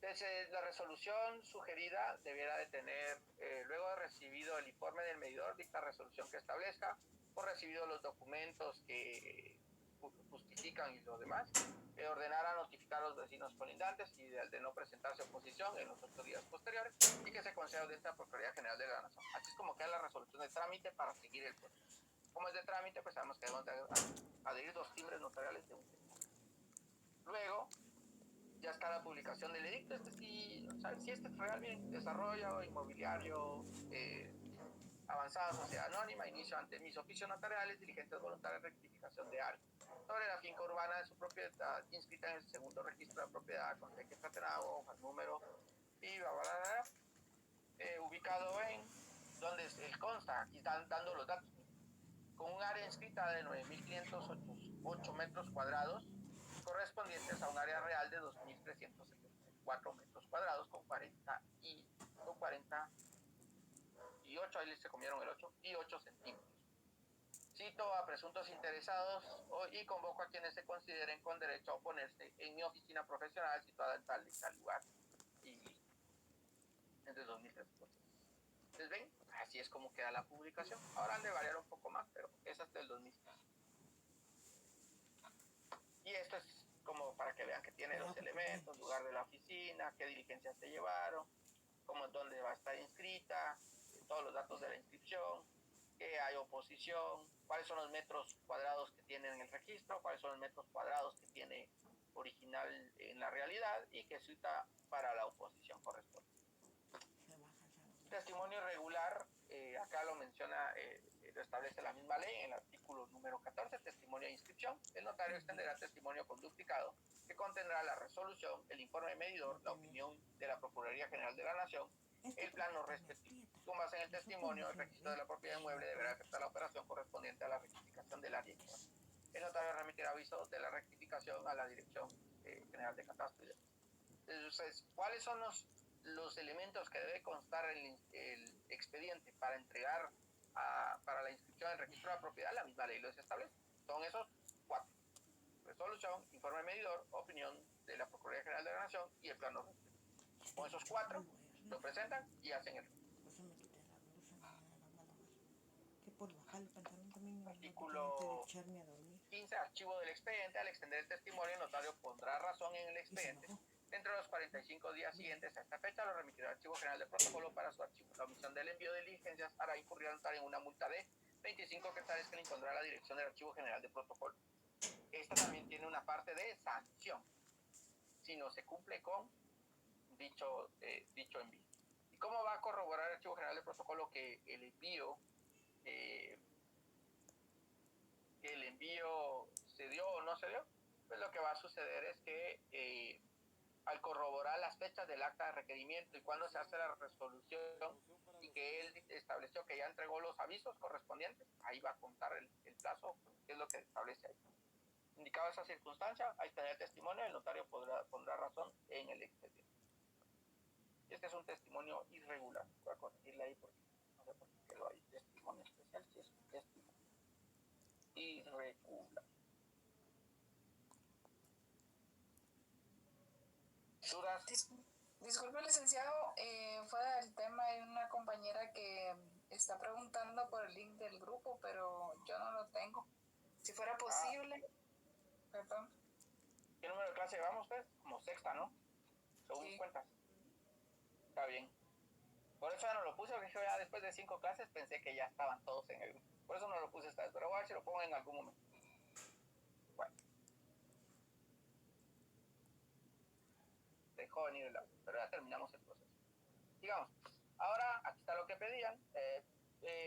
Entonces, la resolución sugerida debiera de tener, luego de recibido el informe del medidor, dicta resolución que establezca, o recibido los documentos que justifican y lo demás, ordenar a notificar a los vecinos colindantes y de no presentarse oposición en los 8 días posteriores y que se conceda audiencia a la Procuraduría General de la Nación. Así es como queda la resolución de trámite para seguir el proceso. Como es de trámite, pues sabemos que debemos adherir 2 timbres notariales de un testimonio. Luego, ya está la publicación del edicto. Si este es realmente desarrollo inmobiliario, avanzada sociedad anónima, inicio ante mis oficios notariales, diligencias voluntarias, rectificación de área sobre la finca urbana de su propiedad, inscrita en el segundo registro de propiedad, con cheque fraternado, hoja, número, y ubicado en donde él consta, aquí están dando los datos, con un área inscrita de 9.508 metros cuadrados, correspondientes a un área real de 2.374 metros cuadrados, con 48, ahí se comieron el 8, y 8 centímetros. Cito a presuntos interesados y convoco a quienes se consideren con derecho a oponerse en mi oficina profesional situada en tal y tal lugar. Y entre 2003. ¿Ustedes ven? Así es como queda la publicación. Ahora han de variar un poco más, pero esa es del 2003. Y esto es como para que vean que tiene los elementos, lugar de la oficina, qué diligencias se llevaron, dónde va a estar inscrita, todos los datos de la inscripción, que hay oposición, cuáles son los metros cuadrados que tiene en el registro, cuáles son los metros cuadrados que tiene original en la realidad y que cita para la oposición corresponde. Testimonio irregular, acá lo menciona, lo establece la misma ley en el artículo número 14, testimonio de inscripción. El notario extenderá testimonio conducticado que contendrá la resolución, el informe medidor, la opinión de la Procuraduría General de la Nación, el plano respectivo. Con base en el testimonio, el registro de la propiedad inmueble deberá efectuar la operación correspondiente a la rectificación del área. El notario remitirá aviso de la rectificación a la Dirección General de Catastro. Entonces, ¿cuáles son los elementos que debe constar en el expediente para entregar para la inscripción del registro de la propiedad? La misma ley los establece. Son esos 4. Resolución, informe medidor, opinión de la Procuraduría General de la Nación y el plano respectivo. Con esos 4 lo presentan y hacen el artículo 15, archivo del expediente. Al extender el testimonio, el notario pondrá razón en el expediente. Dentro de los 45 días siguientes a esta fecha, lo remitirá al Archivo General de Protocolo para su archivo. La omisión del envío de diligencias hará incurrir al notario en una multa de 25 quetzales que le impondrá la Dirección del Archivo General de Protocolo. Esta también tiene una parte de sanción, si no se cumple con dicho envío. ¿Y cómo va a corroborar el Archivo General de Protocolo que el envío se dio o no se dio? Pues lo que va a suceder es que al corroborar las fechas del acta de requerimiento y cuando se hace la resolución y que él estableció que ya entregó los avisos correspondientes, ahí va a contar el plazo, que es lo que establece ahí. Indicada esa circunstancia, ahí está el testimonio, el notario pondrá razón en el expediente. Y este es un testimonio irregular. Voy a corregirle ahí porque no sé por qué quedó ahí testimonio especial, si es un testimonio irregular. ¿Dudas? Disculpe, licenciado, fuera del tema hay una compañera que está preguntando por el link del grupo, pero yo no lo tengo. Si fuera posible, perdón. ¿Qué número de clase llevamos ustedes? Como sexta, ¿no? Según mis cuentas. Está bien. Por eso ya no lo puse, porque yo ya después de 5 clases pensé que ya estaban todos en el grupo. Por eso no lo puse esta vez, pero voy a ver si lo pongo en algún momento. Bueno. Dejó venir el audio, pero ya terminamos el proceso. Digamos, ahora aquí está lo que pedían.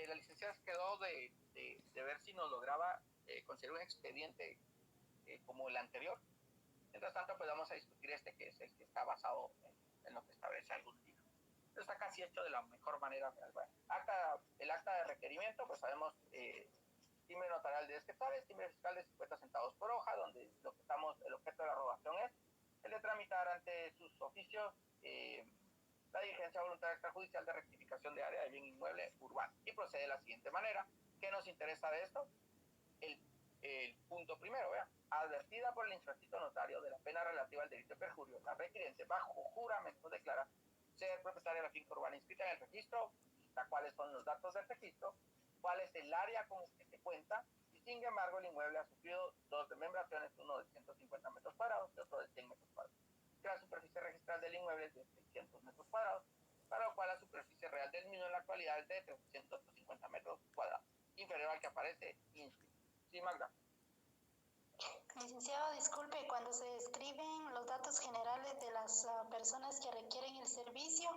La licenciada se quedó de ver si nos lograba conseguir un expediente como el anterior. Mientras tanto, pues vamos a discutir que es el que está basado en lo que establece algún libro. Está casi hecho de la mejor manera. Bueno, el acta de requerimiento, pues sabemos, timbre notarial de 10 quetzales, timbre fiscal de 50 centavos por hoja, donde el objeto de la rogación es el de tramitar ante sus oficios la diligencia voluntaria extrajudicial de rectificación de área de bien inmueble urbano. Y procede de la siguiente manera. ¿Qué nos interesa de esto? El punto primero, vean. Advertida por el infracito notario de la pena relativa al delito de perjurio, la requiriente bajo juramento declara ser propietaria de la finca urbana inscrita en el registro, cuáles son los datos del registro, cuál es el área con que se cuenta, y sin embargo el inmueble ha sufrido 2 desmembraciones, uno de 150 metros cuadrados y otro de 100 metros cuadrados. La superficie registral del inmueble es de 600 metros cuadrados, para lo cual la superficie real del mismo en la actualidad es de 350 metros cuadrados, inferior al que aparece inscrito. Sí, Magda. Licenciado, disculpe, cuando se describen los datos generales de las personas que requieren el servicio,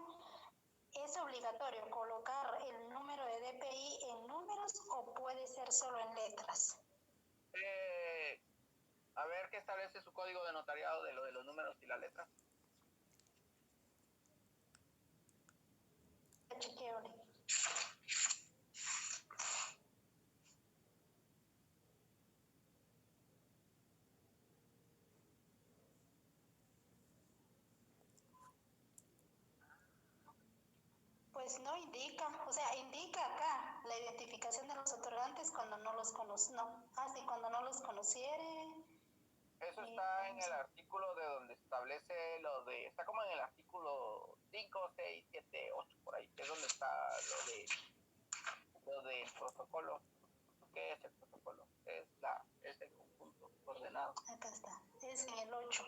¿es obligatorio colocar el número de DPI en números o puede ser solo en letras? A ver qué establece su código de notariado de lo de los números y las letras. Chequeo. Pues no indica, o sea, indica acá la identificación de los otorgantes antes cuando no los cuando no los conociere. Eso está en el artículo de donde establece está como en el artículo 5, 6, 7, 8, por ahí, que es donde está lo del protocolo. ¿Qué es el protocolo? Es el conjunto ordenado. Acá está, es en el 8.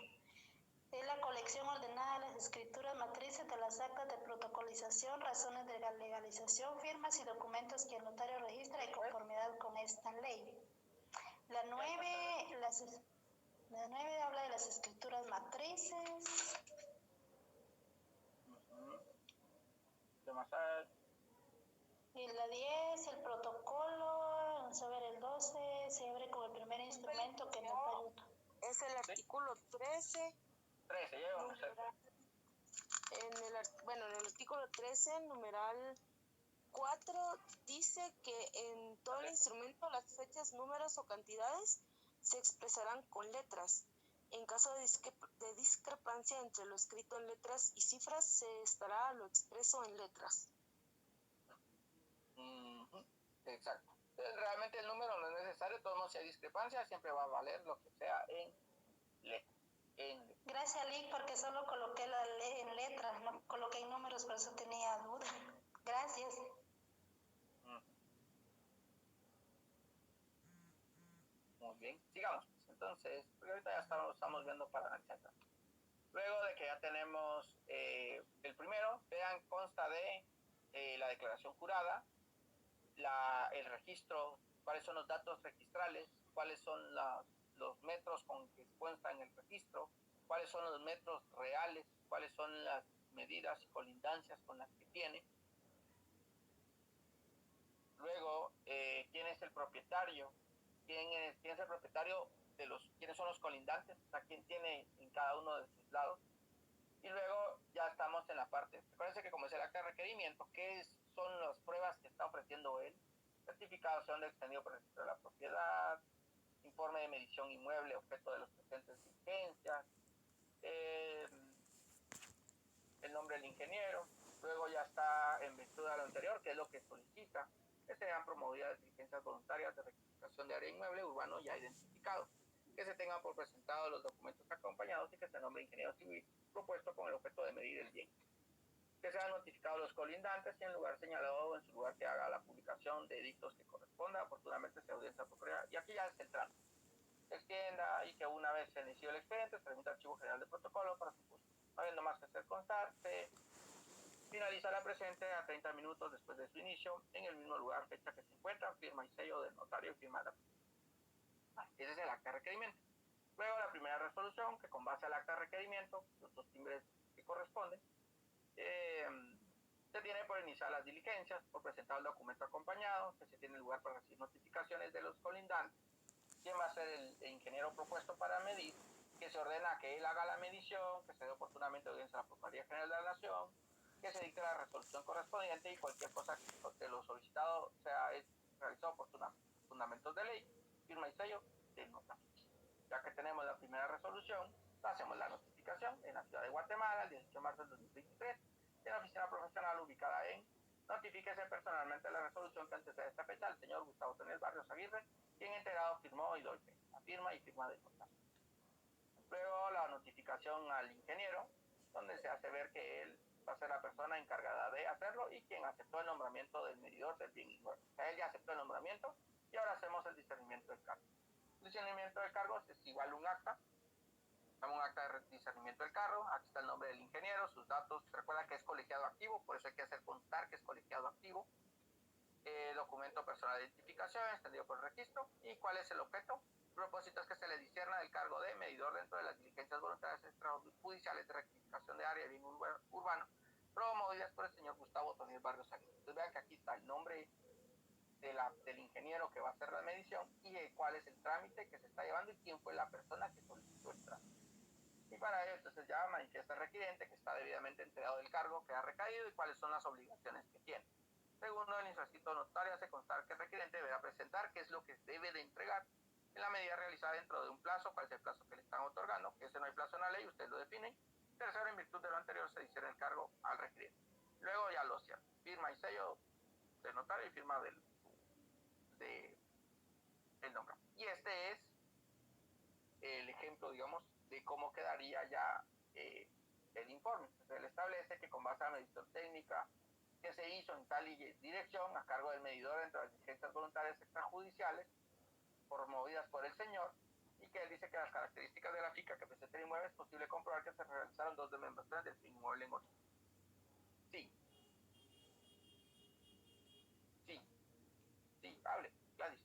Es la colección ordenada de las escrituras matrices de las actas de protocolización, razones de legalización, firmas y documentos que el notario registra en conformidad con esta ley. La 9 habla de las escrituras matrices. Y la 10, el protocolo. Vamos a ver, el 12 se abre con el primer instrumento que el notario. Es el artículo 13. 13, ya vamos a ver. En el artículo 13, numeral 4, dice que en todo el instrumento las fechas, números o cantidades se expresarán con letras. En caso de discrepancia entre lo escrito en letras y cifras, se estará a lo expreso en letras. Exacto. Entonces, realmente el número no es necesario, de todos modos, si hay discrepancia, siempre va a valer lo que sea en letras. Gracias, Lick, porque solo coloqué la ley en letras, no coloqué en números, por eso tenía duda. Gracias. Muy bien, sigamos. Entonces, porque ahorita ya estamos viendo para analizar. Luego de que ya tenemos el primero, vean, consta de la declaración jurada, el registro, cuáles son los datos registrales, cuáles son los metros con que consta en el registro, cuáles son los metros reales, cuáles son las medidas y colindancias con las que tiene. Luego, quién es el propietario, quién es el propietario de quiénes son los colindantes, o sea, quién tiene en cada uno de sus lados. Y luego ya estamos en la parte, recuérdense que como es el acta de requerimiento, ¿qué son las pruebas que está ofreciendo él? Certificación de extendido por el registro de la propiedad, informe de medición inmueble, objeto de los presentes diligencias, el nombre del ingeniero. Luego ya está en virtud de lo anterior, que es lo que solicita, que sean promovidas diligencias voluntarias de rectificación de área inmueble urbano ya identificado, que se tengan por presentado los documentos acompañados y que se nombre ingeniero civil propuesto con el objeto de medir el bien, que sean notificados los colindantes y en lugar señalado o en su lugar que haga la publicación de edictos que corresponda, oportunamente se audiencia procuraria. Y aquí ya es el trámite. Se extienda y que una vez se inició el expediente se remita al Archivo General de Protocolo para su curso. No habiendo más que hacer constar, se finaliza la presente a 30 minutos después de su inicio, en el mismo lugar, fecha que se encuentra, firma y sello del notario y firma de la persona. Ese es el acta de requerimiento. Luego la primera resolución, que con base al acta de requerimiento, los dos timbres que corresponden, se tiene por iniciar las diligencias, por presentar el documento acompañado, que se tiene lugar para recibir notificaciones de los colindantes, quién va a ser el ingeniero propuesto para medir, que se ordena que él haga la medición, que se dé oportunamente audiencia a la Procuraduría General de la Nación, que se dicte la resolución correspondiente y cualquier cosa que lo solicitado sea realizado oportunamente. Fundamentos de ley, firma y sello del notario. Ya que tenemos la primera resolución, hacemos la notificación en la ciudad de Guatemala el 18 de marzo del 2023 en la oficina profesional ubicada en notifíquese personalmente la resolución que antecede esta fecha al señor Gustavo Tonel Barrios Aguirre, quien enterado firmó y doy fe, la firma y firma del notario. Luego la notificación al ingeniero, donde se hace ver que él va a ser la persona encargada de hacerlo y quien aceptó el nombramiento del medidor del bien inmueble. O sea, él ya aceptó el nombramiento y ahora hacemos el discernimiento del cargo. El discernimiento del cargo es igual un acta de discernimiento del cargo. Aquí está el nombre del ingeniero, sus datos. Recuerda que es colegiado activo, por eso hay que hacer constar que es colegiado activo. Documento personal de identificación extendido por el registro. ¿Y cuál es el objeto? El propósito es que se le discierna el cargo de medidor dentro de las diligencias voluntarias extrajudiciales de rectificación de área de bien urbano promovidas por el señor Gustavo Tonel Barrios Aguirre. Entonces vean que aquí está el nombre del ingeniero que va a hacer la medición y cuál es el trámite que se está llevando y quién fue la persona que solicitó el trámite. Y para ello entonces ya manifiesta el requiriente que está debidamente enterado del cargo que ha recaído y cuáles son las obligaciones que tiene. Segundo, el infrascrito notario hace constar que el requiriente deberá presentar qué es lo que debe de entregar en la medida realizada dentro de un plazo, cuál es el plazo que le están otorgando, que ese no hay plazo en la ley, ustedes lo definen. Tercero, en virtud de lo anterior se discierne el cargo al requiriente. Luego ya lo cierra, firma y sello del notario y firma digamos, de cómo quedaría ya el informe. Entonces, él establece que con base a la medición técnica que se hizo en tal dirección, a cargo del medidor entre las diligencias voluntarias extrajudiciales, promovidas por el señor, y que él dice que las características de la finca que presenta el inmueble es posible comprobar que se realizaron 2 desmembraciones del inmueble en otro. Sí. Sí, hable, Gladys.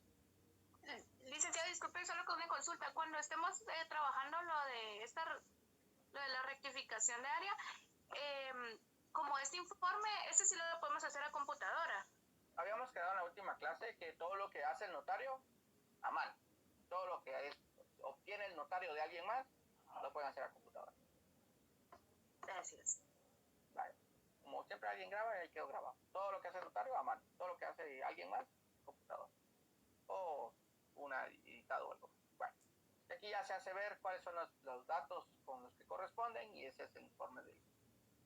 Licenciado, disculpe, solo con una consulta. Cuando estemos trabajando lo de la rectificación de área, como este informe, ese sí lo podemos hacer a computadora. Habíamos quedado en la última clase que todo lo que hace el notario, a mano. Todo lo que obtiene el notario de alguien más, lo pueden hacer a computadora. Gracias. Vale. Como siempre alguien graba, ahí quedó grabado. Todo lo que hace el notario, a mano. Todo lo que hace alguien más, computadora. O una editado o algo. Bueno, aquí ya se hace ver cuáles son los datos con los que corresponden, y ese es el informe de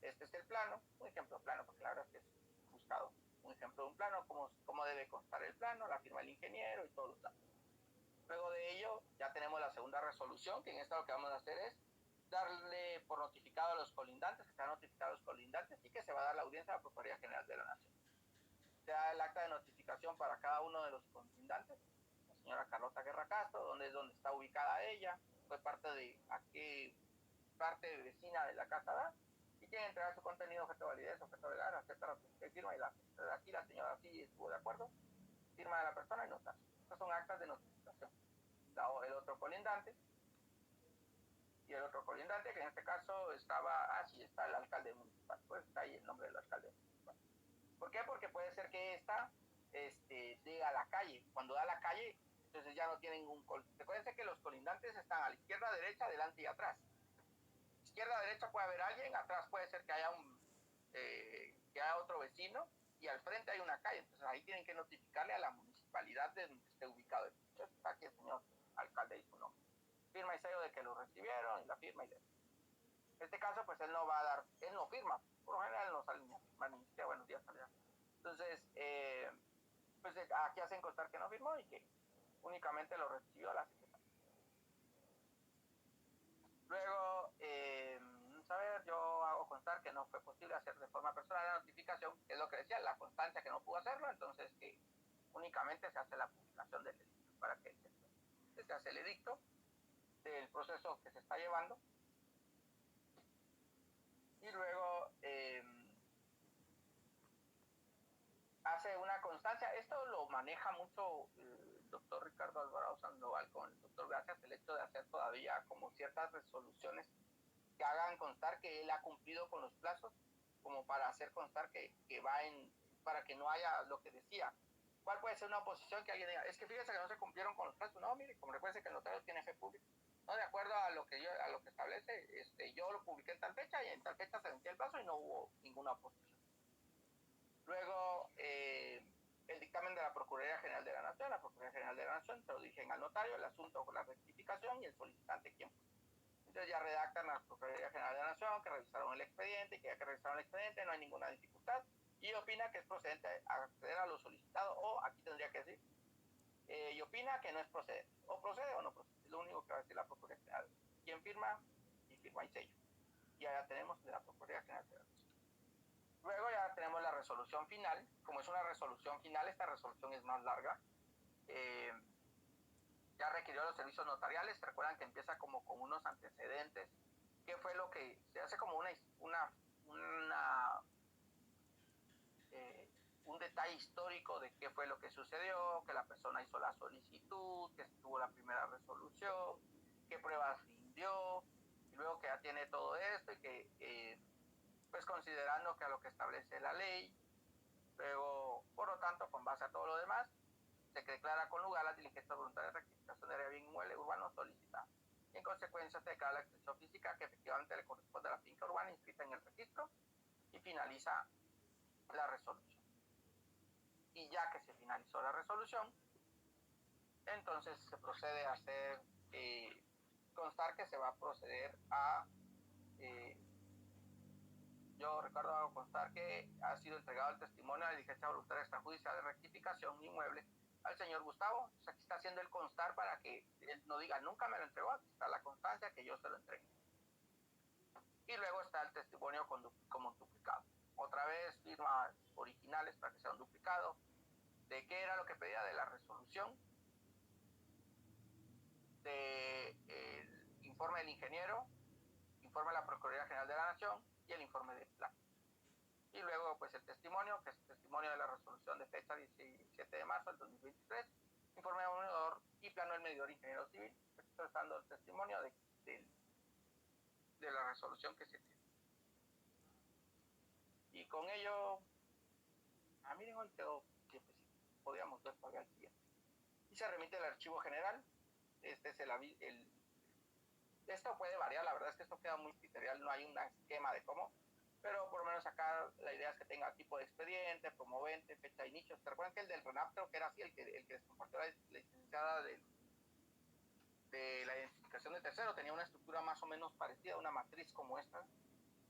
este es el plano, un ejemplo de plano, porque la verdad es que es buscado un ejemplo de un plano, cómo debe constar el plano, la firma del ingeniero y todos los datos. Luego de ello ya tenemos la segunda resolución, que en esta lo que vamos a hacer es darle por notificado a los colindantes, que se han notificado a los colindantes, y que se va a dar la audiencia a la Procuraduría General de la Nación. Se da el acta de notificación para cada uno de los colindantes. La señora Carlota Guerra Castro, donde está ubicada ella, fue parte de aquí, parte vecina de la casa da, y tiene que entregar su contenido, objeto de validez, objeto legal, acepta la firma, y aquí la señora sí estuvo de acuerdo, firma de la persona y notario. Estas son actas de notificación. El otro colindante, y el otro colindante, que en este caso estaba, sí, está el alcalde municipal, pues está ahí el nombre del alcalde municipal. ¿Por qué? Porque puede ser que esta llegue a la calle. Cuando da a la calle, entonces ya no tienen un Recuérdense que los colindantes están a la izquierda, derecha, adelante y atrás. Izquierda, derecha puede haber alguien, atrás puede ser que haya que haya otro vecino, y al frente hay una calle. Entonces ahí tienen que notificarle a la municipalidad de donde esté ubicado. Entonces está aquí el señor alcalde y su nombre. Firma y sello de que lo recibieron, y la firma y de... En este caso, pues él no va a dar, él no firma. Por lo general no sale ni a firmar, ni siquiera buenos días salida. Entonces, pues aquí hacen constar que no firmó y que únicamente lo recibió la secretaria. Luego, a ver, yo hago constar que no fue posible hacer de forma personal la notificación, que es lo que decía, la constancia que no pudo hacerlo, entonces que únicamente se hace la publicación del edicto para que se hace el edicto del proceso que se está llevando, y luego hace una constancia. Esto lo maneja mucho el doctor Ricardo Alvarado Sandoval con el doctor Gracias, el hecho de hacer todavía como ciertas resoluciones que hagan constar que él ha cumplido con los plazos, como para hacer constar que va para que no haya lo que decía. ¿Cuál puede ser una oposición que alguien diga, es que fíjese que no se cumplieron con los plazos? No, mire, como recuerde que el notario tiene fe pública. No, de acuerdo a lo que establece, yo lo publiqué en tal fecha, y en tal fecha se venció el plazo y no hubo ninguna oposición. Luego, el dictamen de la Procuraduría General de la Nación. La Procuraduría General de la Nación se lo dirigen al notario, el asunto con la rectificación y el solicitante quién fue. Entonces ya redactan a la Procuraduría General de la Nación que revisaron el expediente, y que ya que revisaron el expediente no hay ninguna dificultad, y opina que es procedente acceder a lo solicitado, o aquí tendría que decir, y opina que no es procedente, o procede o no procede. Es lo único que va a decir la Procuraduría General. ¿Quién firma? Y firma y sello. Y ya tenemos de la Procuraduría General de la Nación. Luego ya tenemos la resolución final. Como es una resolución final, esta resolución es más larga. Ya requirió los servicios notariales. Recuerdan que empieza como con unos antecedentes. ¿Qué fue lo que se hace como un detalle histórico de qué fue lo que sucedió, que la persona hizo la solicitud, que tuvo la primera resolución, qué pruebas rindió, y luego que ya tiene todo esto, y que pues considerando que a lo que establece la ley, luego, por lo tanto, con base a todo lo demás, se declara con lugar las diligencias voluntarias de rectificación de área bien inmueble urbano solicitada. Y en consecuencia se declara la extensión física que efectivamente le corresponde a la finca urbana inscrita en el registro, y finaliza la resolución. Y ya que se finalizó la resolución, entonces se procede a hacer constar que se va a proceder a yo recuerdo hago constar que ha sido entregado el testimonio de la diligencia voluntaria extrajudicial de rectificación inmueble al señor Gustavo. Entonces aquí está haciendo el constar para que él no diga nunca me lo entregó, aquí está la constancia que yo se lo entregué. Y luego está el testimonio como duplicado. Otra vez firmas originales para que sea un duplicado. ¿De qué era lo que pedía? De la resolución, del informe del ingeniero, informe de la Procuraduría General de la Nación y el informe del plan. Y luego pues el testimonio, que es el testimonio de la resolución de fecha 17 de marzo del 2023, informe del medidor y plano del medidor ingeniero civil, expresando el testimonio de la resolución que se tiene. Y con ello, miren dónde quedó, que pues, podíamos ver para el siguiente. Y se remite al archivo general. Este es esto puede variar, la verdad es que esto queda muy criterial, no hay un esquema de cómo, pero por lo menos acá la idea es que tenga tipo de expediente, promovente, fecha de inicio. ¿Se recuerdan que el del RENAP creo que era así, el que les compartió la licenciada de la identificación de tercero? Tenía una estructura más o menos parecida, una matriz como esta,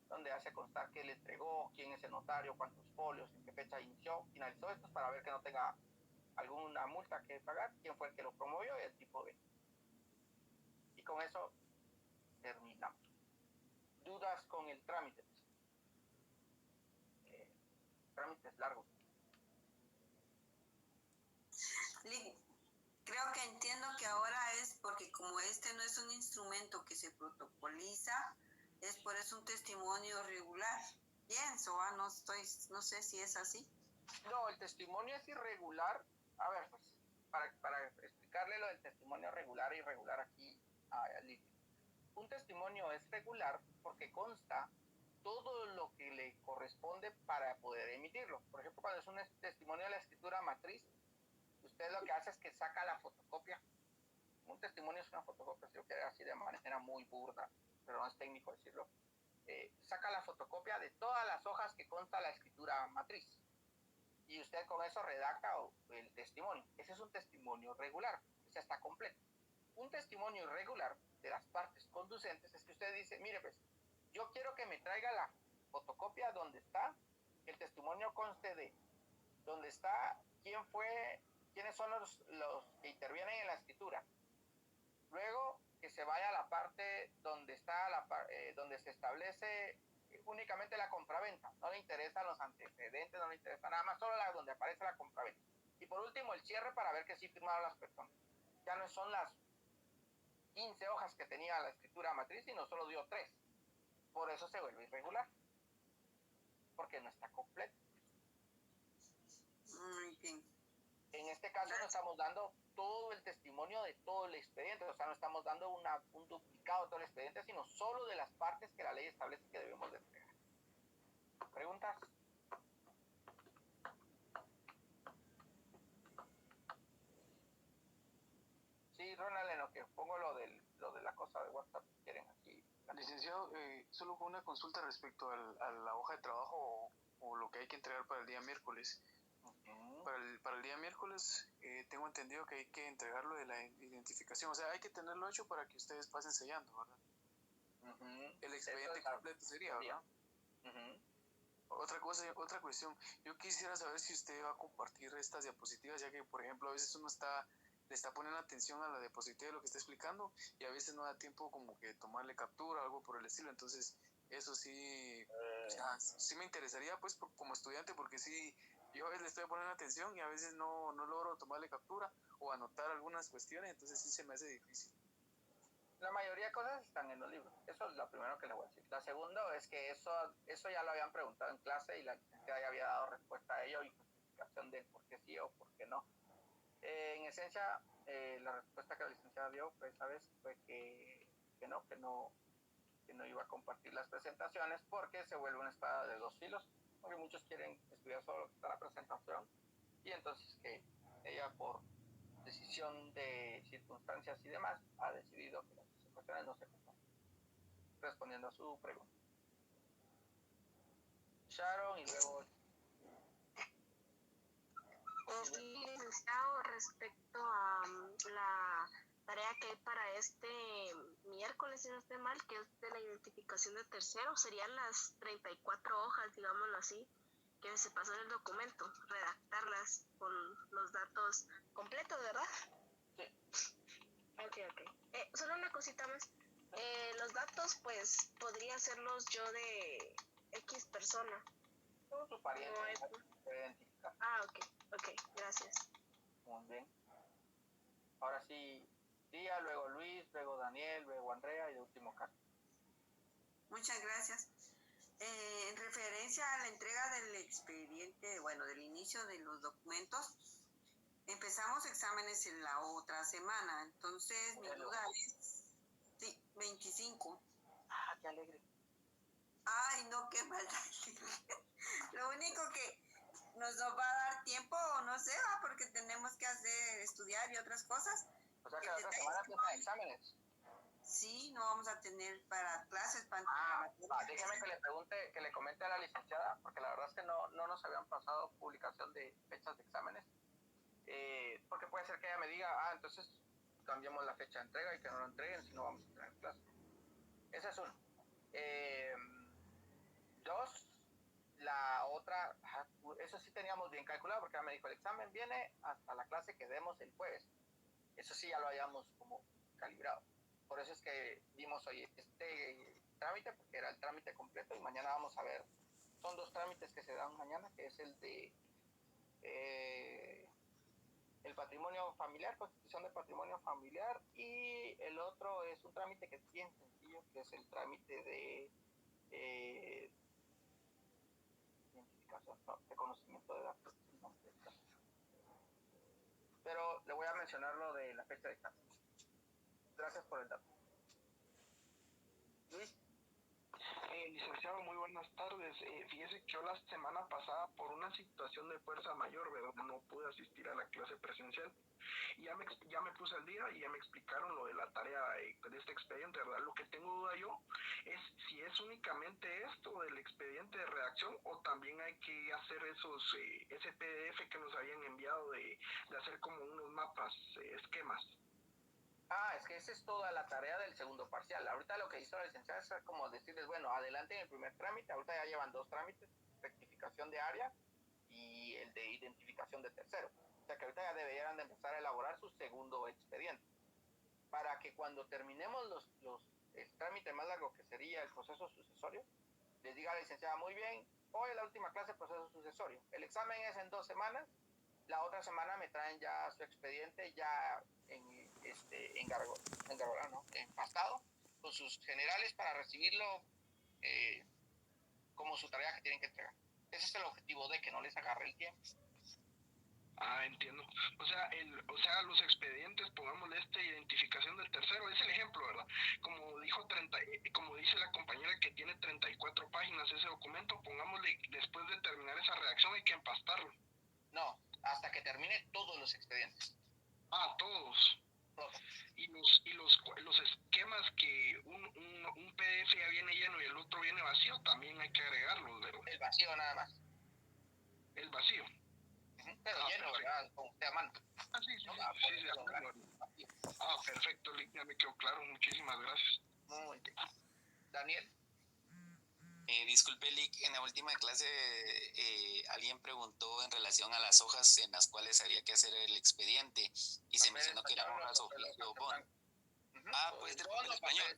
donde hace constar que le entregó, quién es el notario, cuántos folios, en qué fecha inició, finalizó esto, para ver que no tenga alguna multa que pagar, quién fue el que lo promovió y el tipo B. Y con eso terminamos. ¿Dudas con el trámite? Trámite es largo. Creo que entiendo que ahora es porque como este no es un instrumento que se protocoliza, es por eso un testimonio regular. Pienso, no sé si es así. No, el testimonio es irregular. A ver, pues, para explicarle lo del testimonio regular e irregular aquí a Lidia. Un testimonio es regular porque consta todo lo que le corresponde para poder emitirlo. Por ejemplo, cuando es un testimonio de la escritura matriz, usted lo que hace es que saca la fotocopia. Un testimonio es una fotocopia, si lo quiere así de manera muy burda, pero no es técnico decirlo. Saca la fotocopia de todas las hojas que consta la escritura matriz. Y usted con eso redacta el testimonio. Ese es un testimonio regular, ese está completo. Un testimonio irregular de las partes conducentes es que usted dice, mire pues, yo quiero que me traiga la fotocopia donde está el testimonio conste de, donde está quiénes son los que intervienen en la escritura. Luego que se vaya a la parte donde está donde se establece únicamente la compraventa. No le interesan los antecedentes, no le interesa nada más, solo donde aparece la compraventa. Y por último el cierre para ver que sí firmaron las personas. Ya no son las 15 hojas que tenía la escritura matriz, sino solo dio 3. Por eso se vuelve irregular, porque no está completo. Muy bien. En este caso no estamos dando todo el testimonio de todo el expediente, o sea, no estamos dando un duplicado de todo el expediente, sino solo de las partes que la ley establece que debemos de entregar. ¿Preguntas? Sí, Ronald, en lo que pongo lo de la cosa de WhatsApp, quieren aquí. Licenciado, solo con una consulta respecto a la hoja de trabajo o lo que hay que entregar para el día miércoles. Para el día miércoles tengo entendido que hay que entregarlo de la identificación, o sea, hay que tenerlo hecho para que ustedes pasen sellando, ¿verdad? El expediente completo sería, ¿verdad? Otra cuestión, yo quisiera saber si usted va a compartir estas diapositivas, ya que, por ejemplo, a veces uno le está poniendo atención a la diapositiva de lo que está explicando y a veces no da tiempo como que tomarle captura o algo por el estilo, entonces eso sí, sí me interesaría pues como estudiante, porque sí, yo a veces le estoy poniendo atención y a veces no logro tomarle captura o anotar algunas cuestiones, entonces sí se me hace difícil. La mayoría de cosas están en los libros, eso es lo primero que le voy a decir. La segunda es que eso ya lo habían preguntado en clase y la licenciada ya había dado respuesta a ello y justificación de por qué sí o por qué no. En esencia, la respuesta que la licenciada dio, pues, ¿sabes? Fue que no iba a compartir las presentaciones porque se vuelve una espada de dos filos, porque muchos quieren estudiar solo lo que está en la presentación y entonces que ella por decisión de circunstancias y demás ha decidido que las presentaciones no se comparten. Respondiendo a su pregunta. Sharon y luego... Sí, licenciado, respecto a la tarea que hay para este miércoles, si no estoy mal, que es de la identificación de terceros, serían las 34 hojas, digámoslo así, que se pasó del documento, redactarlas con los datos completos, ¿verdad? Sí. Ok. Solo una cosita más. Los datos, pues, podría hacerlos yo de X persona. Todos sus parientes No es... pueden identificar. Ok, gracias. Muy bien. Ahora sí, Día, luego Luis, luego Daniel, luego Andrea y de último Carlos. Muchas gracias. En referencia a la entrega del expediente, bueno, del inicio de los documentos, empezamos exámenes en la otra semana. Entonces, mi duda es, sí, 25. Ah, qué alegre. Ay, no, qué maldad. Lo único que nos va a dar tiempo, no sé, porque tenemos que estudiar y otras cosas. O sea que la otra semana tienen exámenes. Sí, no vamos a tener para clases, para déjeme que le comente a la licenciada, porque la verdad es que no nos habían pasado publicación de fechas de exámenes. Porque puede ser que ella me diga, entonces cambiamos la fecha de entrega y que no lo entreguen si no vamos a entrar en clase. Ese es uno. Dos, la otra, eso sí teníamos bien calculado, porque ella me dijo, el examen viene hasta la clase que demos el jueves. Eso sí ya lo habíamos como calibrado. Por eso es que dimos hoy este trámite, porque era el trámite completo, y mañana vamos a ver, son 2 trámites que se dan mañana, que es el de el patrimonio familiar, constitución del patrimonio familiar, y el otro es un trámite que es bien sencillo, que es el trámite de identificación, de conocimiento de datos. Pero le voy a mencionar lo de la fecha de examen. Gracias por el dato. Luis. Licenciado, muy buenas tardes. Fíjese que yo la semana pasada, por una situación de fuerza mayor, ¿verdad?, no pude asistir a la clase presencial. Y ya me puse al día y ya me explicaron lo de la tarea de este expediente, ¿verdad? Lo que tengo duda yo es si es únicamente esto del expediente de redacción o también hay que hacer ese PDF que nos habían enviado de hacer como unos mapas, esquemas. Es que esa es toda la tarea del segundo parcial. Ahorita lo que hizo la licenciada es como decirles, bueno, adelante en el primer trámite, ahorita ya llevan 2 trámites, rectificación de área y el de identificación de tercero. O sea que ahorita ya deberían de empezar a elaborar su segundo expediente. Para que cuando terminemos el trámite más largo, que sería el proceso sucesorio, les diga a la licenciada, muy bien, hoy es la última clase de proceso sucesorio. El examen es en 2 semanas, la otra semana me traen ya su expediente ya empastado con sus generales para recibirlo como su tarea que tienen que entregar. Ese es el objetivo, de que no les agarre el tiempo. Entiendo. O sea, los expedientes, pongámosle esta identificación del tercero, es el ejemplo, ¿verdad? Como dice la compañera que tiene 34 páginas ese documento, pongámosle, después de terminar esa redacción hay que empastarlo. No, hasta que termine todos los expedientes. Todos. Y los esquemas que un PDF ya viene lleno y el otro viene vacío, también hay que agregarlos, ¿verdad? El vacío nada más. El vacío. Pero lleno, ¿verdad? Con usted a mano. Perfecto, ya me quedó claro, muchísimas gracias. Muy bien. Daniel. Disculpe, Lick, en la última clase alguien preguntó en relación a las hojas en las cuales había que hacer el expediente y se mencionó que eran hojas oficio bond. Pues de papel español.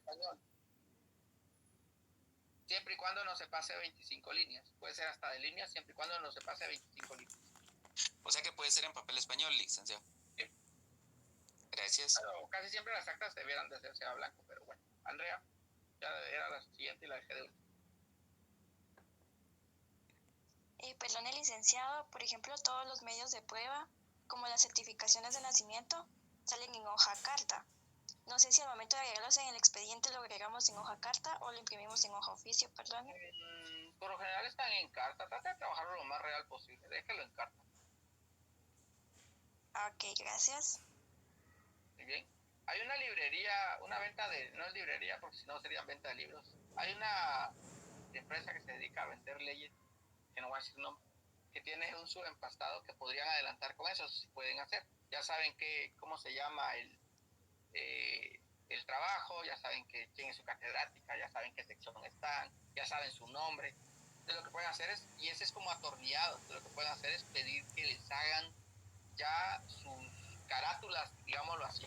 Siempre y cuando no se pase 25 líneas. Puede ser hasta de líneas, siempre y cuando no se pase 25 líneas. O sea que puede ser en papel español, licenciado. Sí. Gracias. Claro, casi siempre las actas debieran de hacerse a blanco, pero bueno. Andrea, ya era la siguiente y la dejé de última. Perdón, licenciado, por ejemplo, todos los medios de prueba, como las certificaciones de nacimiento, salen en hoja carta. No sé si al momento de agregarlos en el expediente lo agregamos en hoja carta o lo imprimimos en hoja oficio, perdón. Por lo general están en carta. Trata de trabajarlo lo más real posible. Déjalo en carta. Ok, gracias. Muy bien. Hay una librería, una venta de... No es librería porque si no serían venta de libros. Hay una empresa que se dedica a vender leyes, que no voy a decir nombre, que tiene un subempastado que podrían adelantar con eso, si pueden hacer. Ya saben cómo se llama el trabajo, ya saben quién es su catedrática, ya saben qué sección están, ya saben su nombre. Entonces lo que pueden hacer es, y ese es como atornillado, entonces lo que pueden hacer es pedir que les hagan ya sus carátulas, digámoslo así,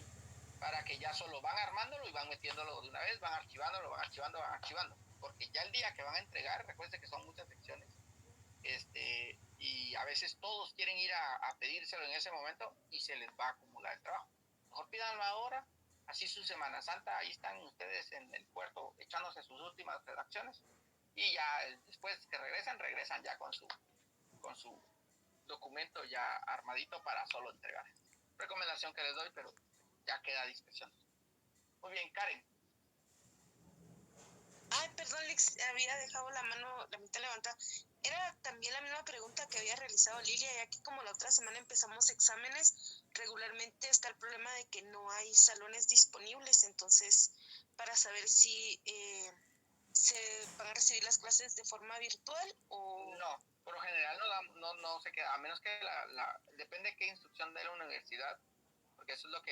para que ya solo van armándolo y van metiéndolo de una vez, van archivándolo, van archivando, porque ya el día que van a entregar, recuerden que son muchas secciones, y a veces todos quieren ir a pedírselo en ese momento y se les va a acumular el trabajo. Mejor pídanlo ahora, así su Semana Santa, ahí están ustedes en el puerto echándose sus últimas redacciones y ya después que regresan ya con su documento ya armadito para solo entregar. Recomendación que les doy, pero ya queda a discreción. Muy bien, Karen. Ay, perdón, Lex, había dejado la mitad levantada. Era también la misma pregunta que había realizado Lilia, ya que como la otra semana empezamos exámenes, regularmente está el problema de que no hay salones disponibles, entonces para saber si se van a recibir las clases de forma virtual o... No, por lo general no se queda, a menos que depende de qué instrucción de la universidad, porque eso es lo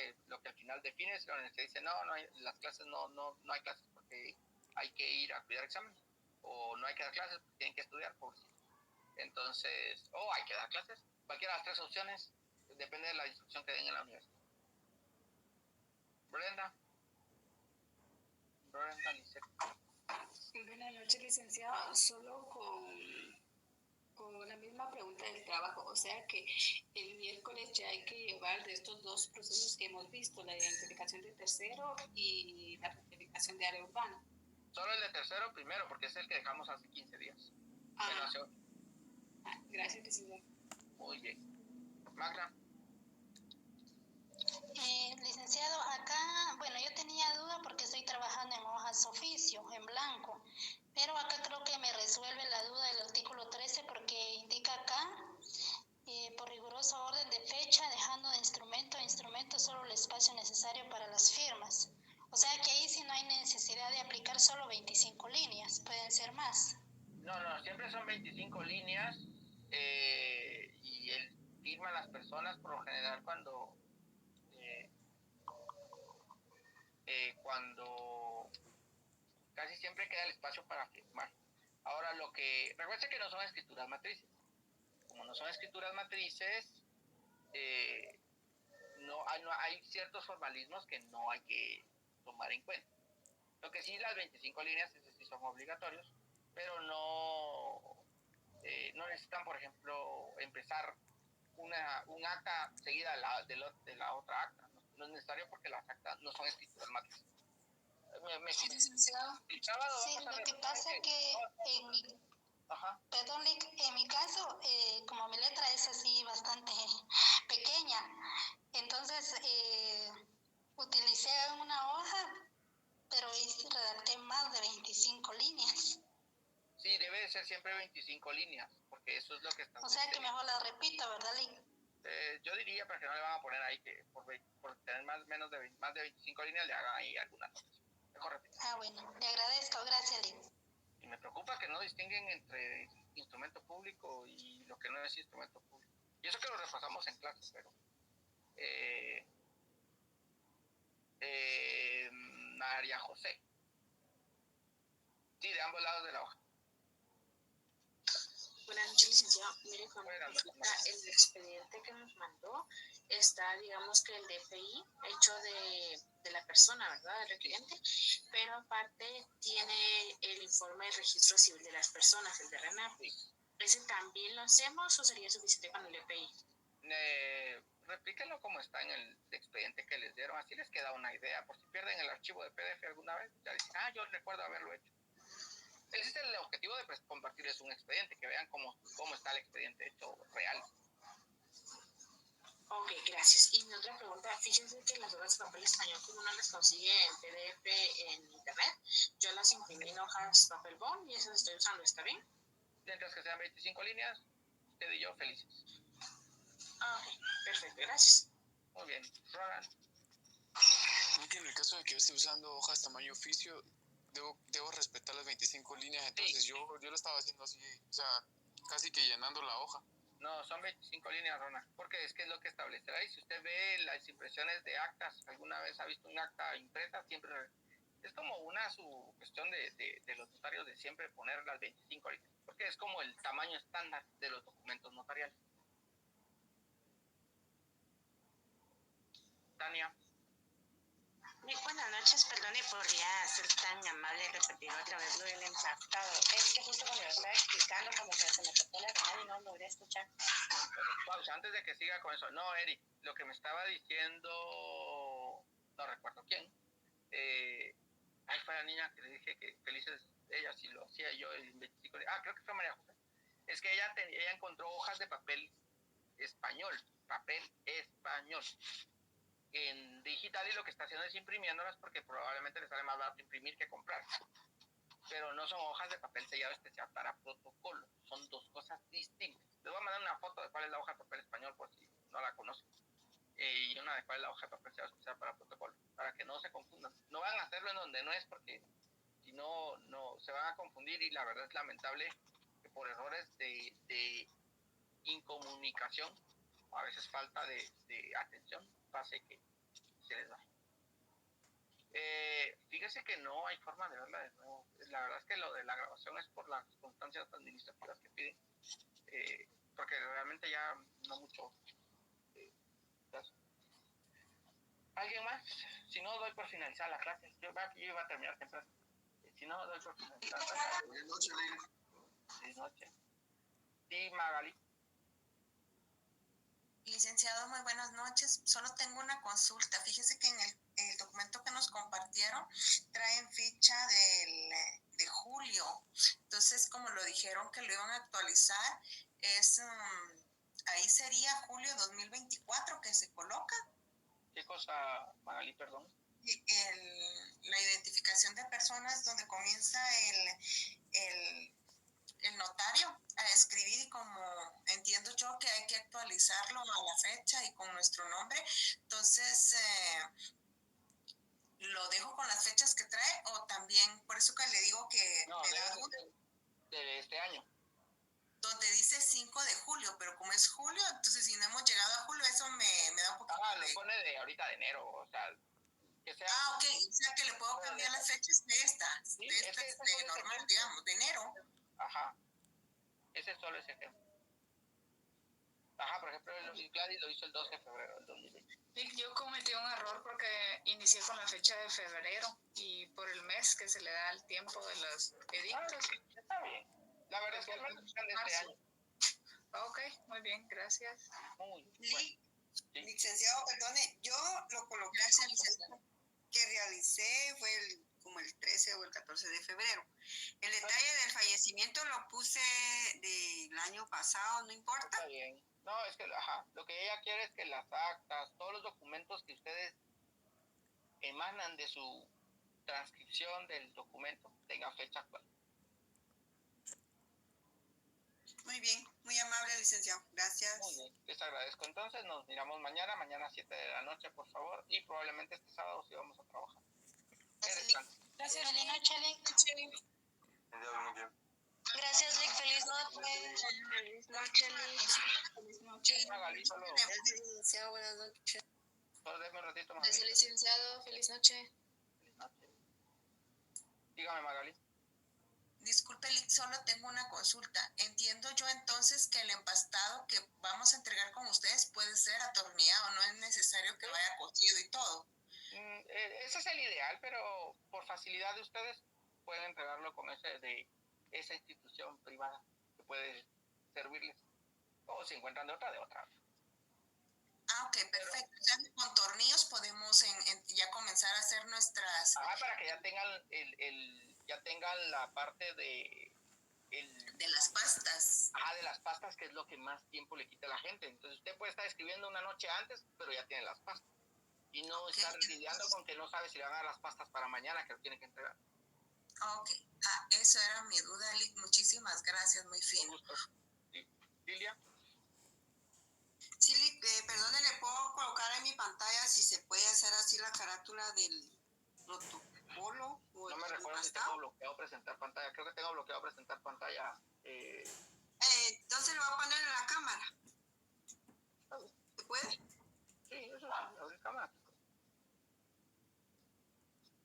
que al final define. Si la universidad dice no hay, las clases no hay clases porque hay que ir a cuidar exámenes, o no hay que dar clases porque tienen que estudiar, entonces, o hay que dar clases, cualquiera de las tres opciones, depende de la instrucción que den en la universidad. Brenda, Lisette. Buenas noches, licenciado. Solo con la misma pregunta del trabajo, o sea que el miércoles ya hay que llevar de estos dos procesos que hemos visto, la identificación de tercero y la rectificación de área urbana. Solo el de tercero primero, porque es el que dejamos hace 15 días. Gracias, licenciado. Muy bien. Magda. Licenciado, acá, bueno, yo tenía duda porque estoy trabajando en hojas oficio, en blanco, pero acá creo que me resuelve la duda del artículo 13 porque indica acá, por riguroso orden de fecha, dejando de instrumento solo el espacio necesario para las firmas. O sea que ahí sí no hay necesidad de aplicar solo 25 líneas, pueden ser más. No, siempre son 25 líneas, y él firma a las personas por lo general cuando casi siempre queda el espacio para firmar. Ahora, recuerden que no son escrituras matrices. Como no son escrituras matrices, hay ciertos formalismos que no hay que tomar en cuenta. Lo que sí, las 25 líneas sí son obligatorios, pero no necesitan, por ejemplo, empezar un acta seguida de la otra acta. No es necesario porque las actas no son escrituras matrices. Sí, licenciado. Sí, lo que pasa es que en mi caso, como mi letra es así bastante pequeña, entonces utilicé una hoja, pero redacté más de 25 líneas. Sí, debe de ser siempre 25 líneas, porque eso es lo que está. O sea que mejor la repito, ¿verdad, Lick? Yo diría, para que no le van a poner ahí que por tener más de 25 líneas le hagan ahí alguna anotación. Mejor repito. Bueno, le agradezco, gracias, Lick. Y me preocupa que no distinguen entre instrumento público y lo que no es instrumento público. Y eso que lo repasamos en clase, pero María José. Sí, de ambos lados de la hoja. Buenas noches, licenciado. Mire, con el expediente que nos mandó está, digamos que el DPI hecho de la persona, ¿verdad? Del requiriente, pero aparte tiene el informe de registro civil de las personas, el de RENAP. ¿Ese también lo hacemos o sería suficiente con el DPI? Replíquenlo como está en el expediente que les dieron, así les queda una idea. Por si pierden el archivo de PDF alguna vez, ya dicen, yo recuerdo haberlo hecho. Ese es el objetivo de compartirles un expediente, que vean cómo está el expediente hecho real. Ok, gracias. Y mi otra pregunta, fíjense que las hojas de papel español, como uno las consigue en PDF en internet, yo las imprimí en hojas papel bond y esas estoy usando, ¿está bien? Mientras que sean 25 líneas, usted y yo felices. Ok, perfecto, gracias. Muy bien, Roland. En el caso de que yo esté usando hojas tamaño oficio, debo respetar las 25 líneas, entonces sí. yo lo estaba haciendo así, o sea, casi que llenando la hoja. No, son 25 líneas, Ronald, porque es que es lo que establecerá. Y si usted ve las impresiones de actas, alguna vez ha visto un acta impresa, siempre Es como una su cuestión de los notarios de siempre poner las 25 ahorita, porque es como el tamaño estándar de los documentos notariales. Tania. Muy buenas noches, perdone por ya ser tan amable y repetir otra vez lo del empastado. Es que justo cuando lo estaba explicando, como que se me tocó la señal y no logré escuchar. Pausa, antes de que siga con eso. No, Eric, lo que me estaba diciendo, no recuerdo quién. Ahí fue la niña que le dije que felices ella si lo hacía yo el 25 de... creo que fue María José. Es que ella encontró hojas de papel español en digital, y lo que está haciendo es imprimiéndolas porque probablemente le sale más barato imprimir que comprar. Pero no son hojas de papel sellado especial para protocolo, son dos cosas distintas. Les voy a mandar una foto de cuál es la hoja de papel español por si no la conocen, y una de cuál es la hoja de papel sellado especial para protocolo, para que no se confundan. No van a hacerlo en donde no es, porque si no, se van a confundir, y la verdad es lamentable que por errores de incomunicación, o a veces falta de atención, pase que se les va. Fíjese que no hay forma de verla de nuevo. La verdad es que lo de la grabación es por las constancias administrativas que piden, porque realmente ya no mucho. ¿Alguien más? Si no, doy por finalizar la clase. Yo iba a terminar temprano. Si no, doy por finalizar la clase. Buenas noches, Lili. Buenas noches. Sí, Magali. Licenciado, muy buenas noches. Solo tengo una consulta. Fíjese que en el documento que nos compartieron traen ficha de julio. Entonces, como lo dijeron que lo iban a actualizar, ahí sería julio 2024 que se coloca. ¿Qué cosa, Magali, perdón? La identificación de personas, donde comienza el notario a escribir, y como entiendo yo que hay que actualizarlo a la fecha y con nuestro nombre, entonces lo dejo con las fechas que trae, o también, por eso que le digo que no, me da duda. De este año. Donde dice 5 de julio, pero como es julio, entonces si no hemos llegado a julio, eso me da un poquito lo pone de ahorita de enero, o sea, que sea... ok, o sea que le puedo cambiar las fechas de estas, ¿sí? de normal, digamos, de enero. Ajá, ese es solo ese ejemplo. Ajá, por ejemplo, Gladys lo hizo el 12 de febrero del 2020. Yo cometí un error porque inicié con la fecha de febrero y por el mes que se le da el tiempo de los edictos. Está bien. La verdad es que al menos están de este año. Ok, muy bien, gracias. Muy bien. Licenciado, perdone, yo lo coloqué que realicé fue como el 13 o el 14 de febrero. El detalle del fallecimiento lo puse del año pasado, no importa. Está bien. No, es que, lo que ella quiere es que las actas, todos los documentos que ustedes emanan de su transcripción del documento tengan fecha actual. Muy bien, muy amable, licenciado. Gracias. Muy bien, les agradezco. Entonces nos miramos mañana a 7 de la noche, por favor, y probablemente este sábado sí vamos a trabajar. Gracias, feliz noche, Lick. Gracias, Lick, feliz noche. Feliz noche, Lick. Feliz noche. Gracias, licenciado, buenas noches. Solo déme un ratito, Magali. Gracias, licenciado, feliz noche. Feliz noche. Dígame, Magali. Disculpe, Lick, solo tengo una consulta. Entiendo yo entonces que el empastado que vamos a entregar con ustedes puede ser atornillado, no es necesario que vaya cosido y todo. Ese es el ideal, pero por facilidad de ustedes pueden entregarlo con ese de esa institución privada que puede servirles. O si encuentran de otra. Ok, perfecto. O sea, con tornillos podemos ya comenzar a hacer nuestras... para que ya tengan la parte de las pastas. De las pastas, que es lo que más tiempo le quita a la gente. Entonces usted puede estar escribiendo una noche antes, pero ya tiene las pastas. Y no estar lidiando con que no sabe si le van a dar las pastas para mañana, que lo tiene que entregar. Ok. Eso era mi duda, Lick. Muchísimas gracias, muy fino. Sí. Lilia. Sí, Lick, perdone, ¿le puedo colocar en mi pantalla si se puede hacer así la carátula del protocolo? No me recuerdo si tengo bloqueado presentar pantalla. Creo que tengo bloqueado presentar pantalla. Entonces lo voy a poner en la cámara. ¿Se puede? Sí, eso sí, abrir cámara.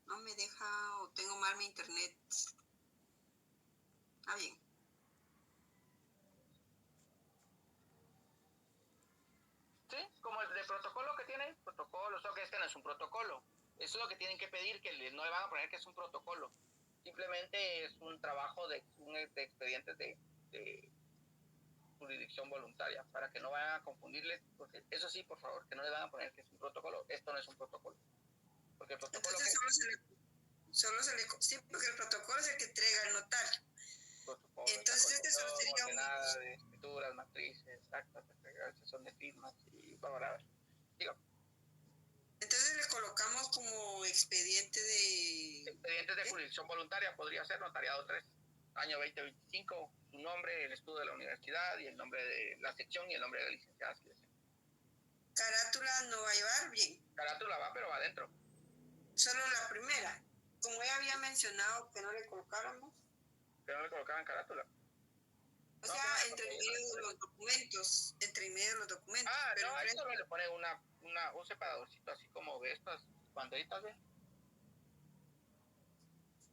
No me me deja o tengo mal mi internet. Ah, bien. Sí, como el de protocolo que tiene, protocolo, solo que este no es un protocolo. Eso es lo que tienen que pedir, que no le van a poner que es un protocolo. Simplemente es un trabajo de expedientes de jurisdicción voluntaria, para que no vayan a confundirles, porque eso sí, por favor, que no le van a poner que es un protocolo. Esto no es un protocolo. Porque el protocolo... Entonces sí, porque el protocolo es el que entrega el notario. Entonces este solo sería ordenada de escrituras, matrices, actas, sesión de firmas y vamos a ver. Digo. Entonces le colocamos como expedientes de jurisdicción voluntaria, podría ser notariado 3, año 2025, su nombre, el estudio de la universidad y el nombre de la sección y el nombre de la licenciada. Carátula no va a llevar, bien. Carátula va, pero va adentro. Solo la primera. Como ella había mencionado que no le colocáramos. Que no le colocaban carátula. O sea, entre medio de los documentos. Ah, pero no, ahí solo le ponen un separadorcito así como de estas banderitas, ¿ves?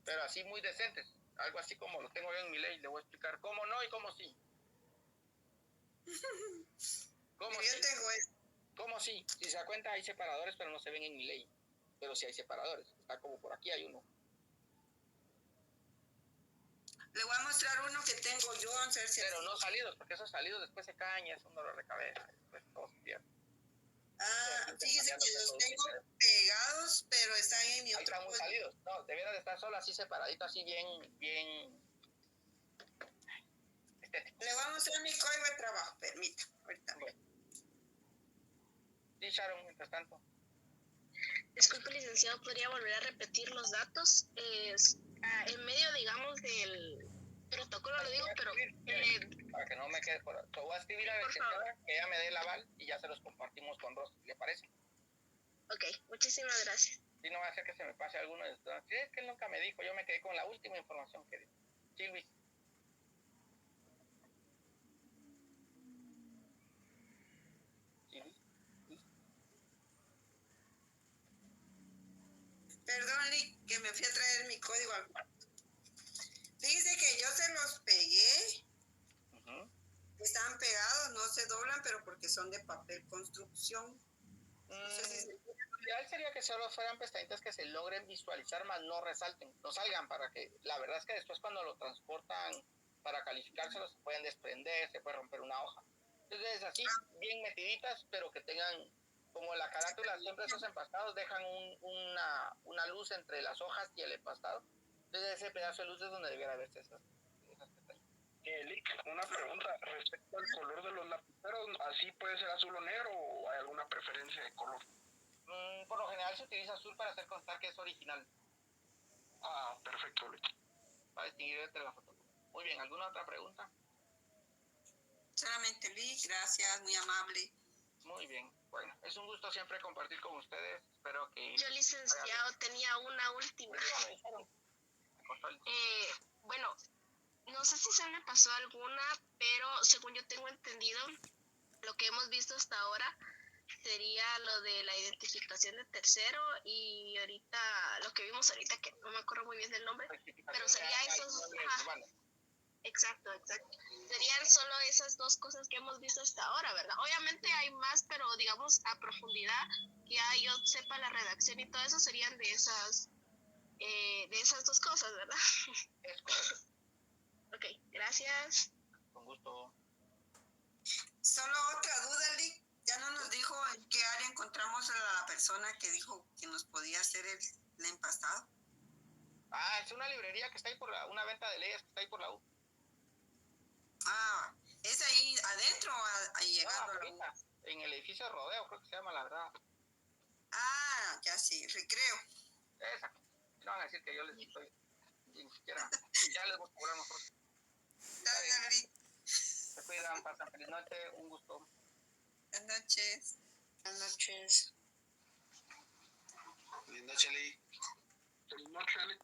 Pero así muy decentes. Algo así como lo tengo yo en mi ley. Le voy a explicar cómo no y cómo sí. ¿Cómo sí? ¿Cómo sí? Si se da cuenta hay separadores, pero no se ven en mi ley. Pero sí hay separadores. Está como por aquí hay uno. Le voy a mostrar uno que tengo yo. Pero no salidos, porque esos salidos después se caen y es un dolor de cabeza. Después todo se pierde. Ah, fíjese que los tengo pegados, pero están en mi otro. Están muy salidos. No, debieran de estar solo así separaditos, así bien estético. Le voy a mostrar mi código de trabajo, permítame. Ahorita. Bueno. Sí, Sharon, mientras tanto. Disculpe, licenciado, ¿podría volver a repetir los datos? En medio, digamos, del protocolo, lo digo, pero... para que no me quede por... Te voy a escribir a la licenciada que ella me dé el aval y ya se los compartimos con Rosy, ¿le parece? Ok, muchísimas gracias. Sí, no va a hacer que se me pase alguno de estos. Sí, es que él nunca me dijo, yo me quedé con la última información que dio. Sí, Luis. Perdón, Lick, que me fui a traer mi código al cuarto. Fíjese que yo se los pegué. Están pegados, no se doblan, pero porque son de papel construcción. No sé si lo ideal sería que solo fueran pestañitas que se logren visualizar, más no resalten, no salgan, para que, la verdad es que después cuando lo transportan para calificárselo se pueden desprender, se puede romper una hoja. Entonces así, bien metiditas, pero que tengan, como la carátula, siempre esos empastados dejan una luz entre las hojas y el empastado. Entonces ese pedazo de luz es donde debiera verse esas pestañas. Lick, una pregunta respecto al color de los lapiceros, ¿así puede ser azul o negro o hay alguna preferencia de color? Por lo general se utiliza azul para hacer constar que es original. Ah, perfecto, Lick. Para distinguir entre las fotos. Muy bien, ¿alguna otra pregunta? Solamente Lick, gracias, muy amable. Muy bien, bueno, es un gusto siempre compartir con ustedes, espero que... Yo, licenciado, tenía una última. Bueno, no sé si se me pasó alguna, pero según yo tengo entendido, lo que hemos visto hasta ahora sería lo de la identificación de tercero y ahorita, lo que vimos ahorita, que no me acuerdo muy bien del nombre, pero sería esos... Exacto. Serían solo esas dos cosas que hemos visto hasta ahora, ¿verdad? Obviamente hay más, pero digamos a profundidad, que ya yo sepa la redacción y todo eso, serían de esas dos cosas, ¿verdad? Es correcto. Ok, gracias. Con gusto. Solo otra duda, Lick. Ya no nos dijo en qué área encontramos a la persona que dijo que nos podía hacer el empastado. Ah, es una librería que está ahí por una venta de leyes que está ahí por la U. Ah, ¿es ahí adentro o ahí llegando a la U? En el edificio de Rodeo, creo que se llama, la verdad. Ah, ya sí, Recreo. Exacto. No van a decir que yo les estoy... Ni siquiera... Ya les voy a cobrar nosotros. Dale. Se cuidan, pasan feliz noche, un gusto. Buenas noches. Buenas noches. Feliz noche, Lee. Feliz noche, Lick.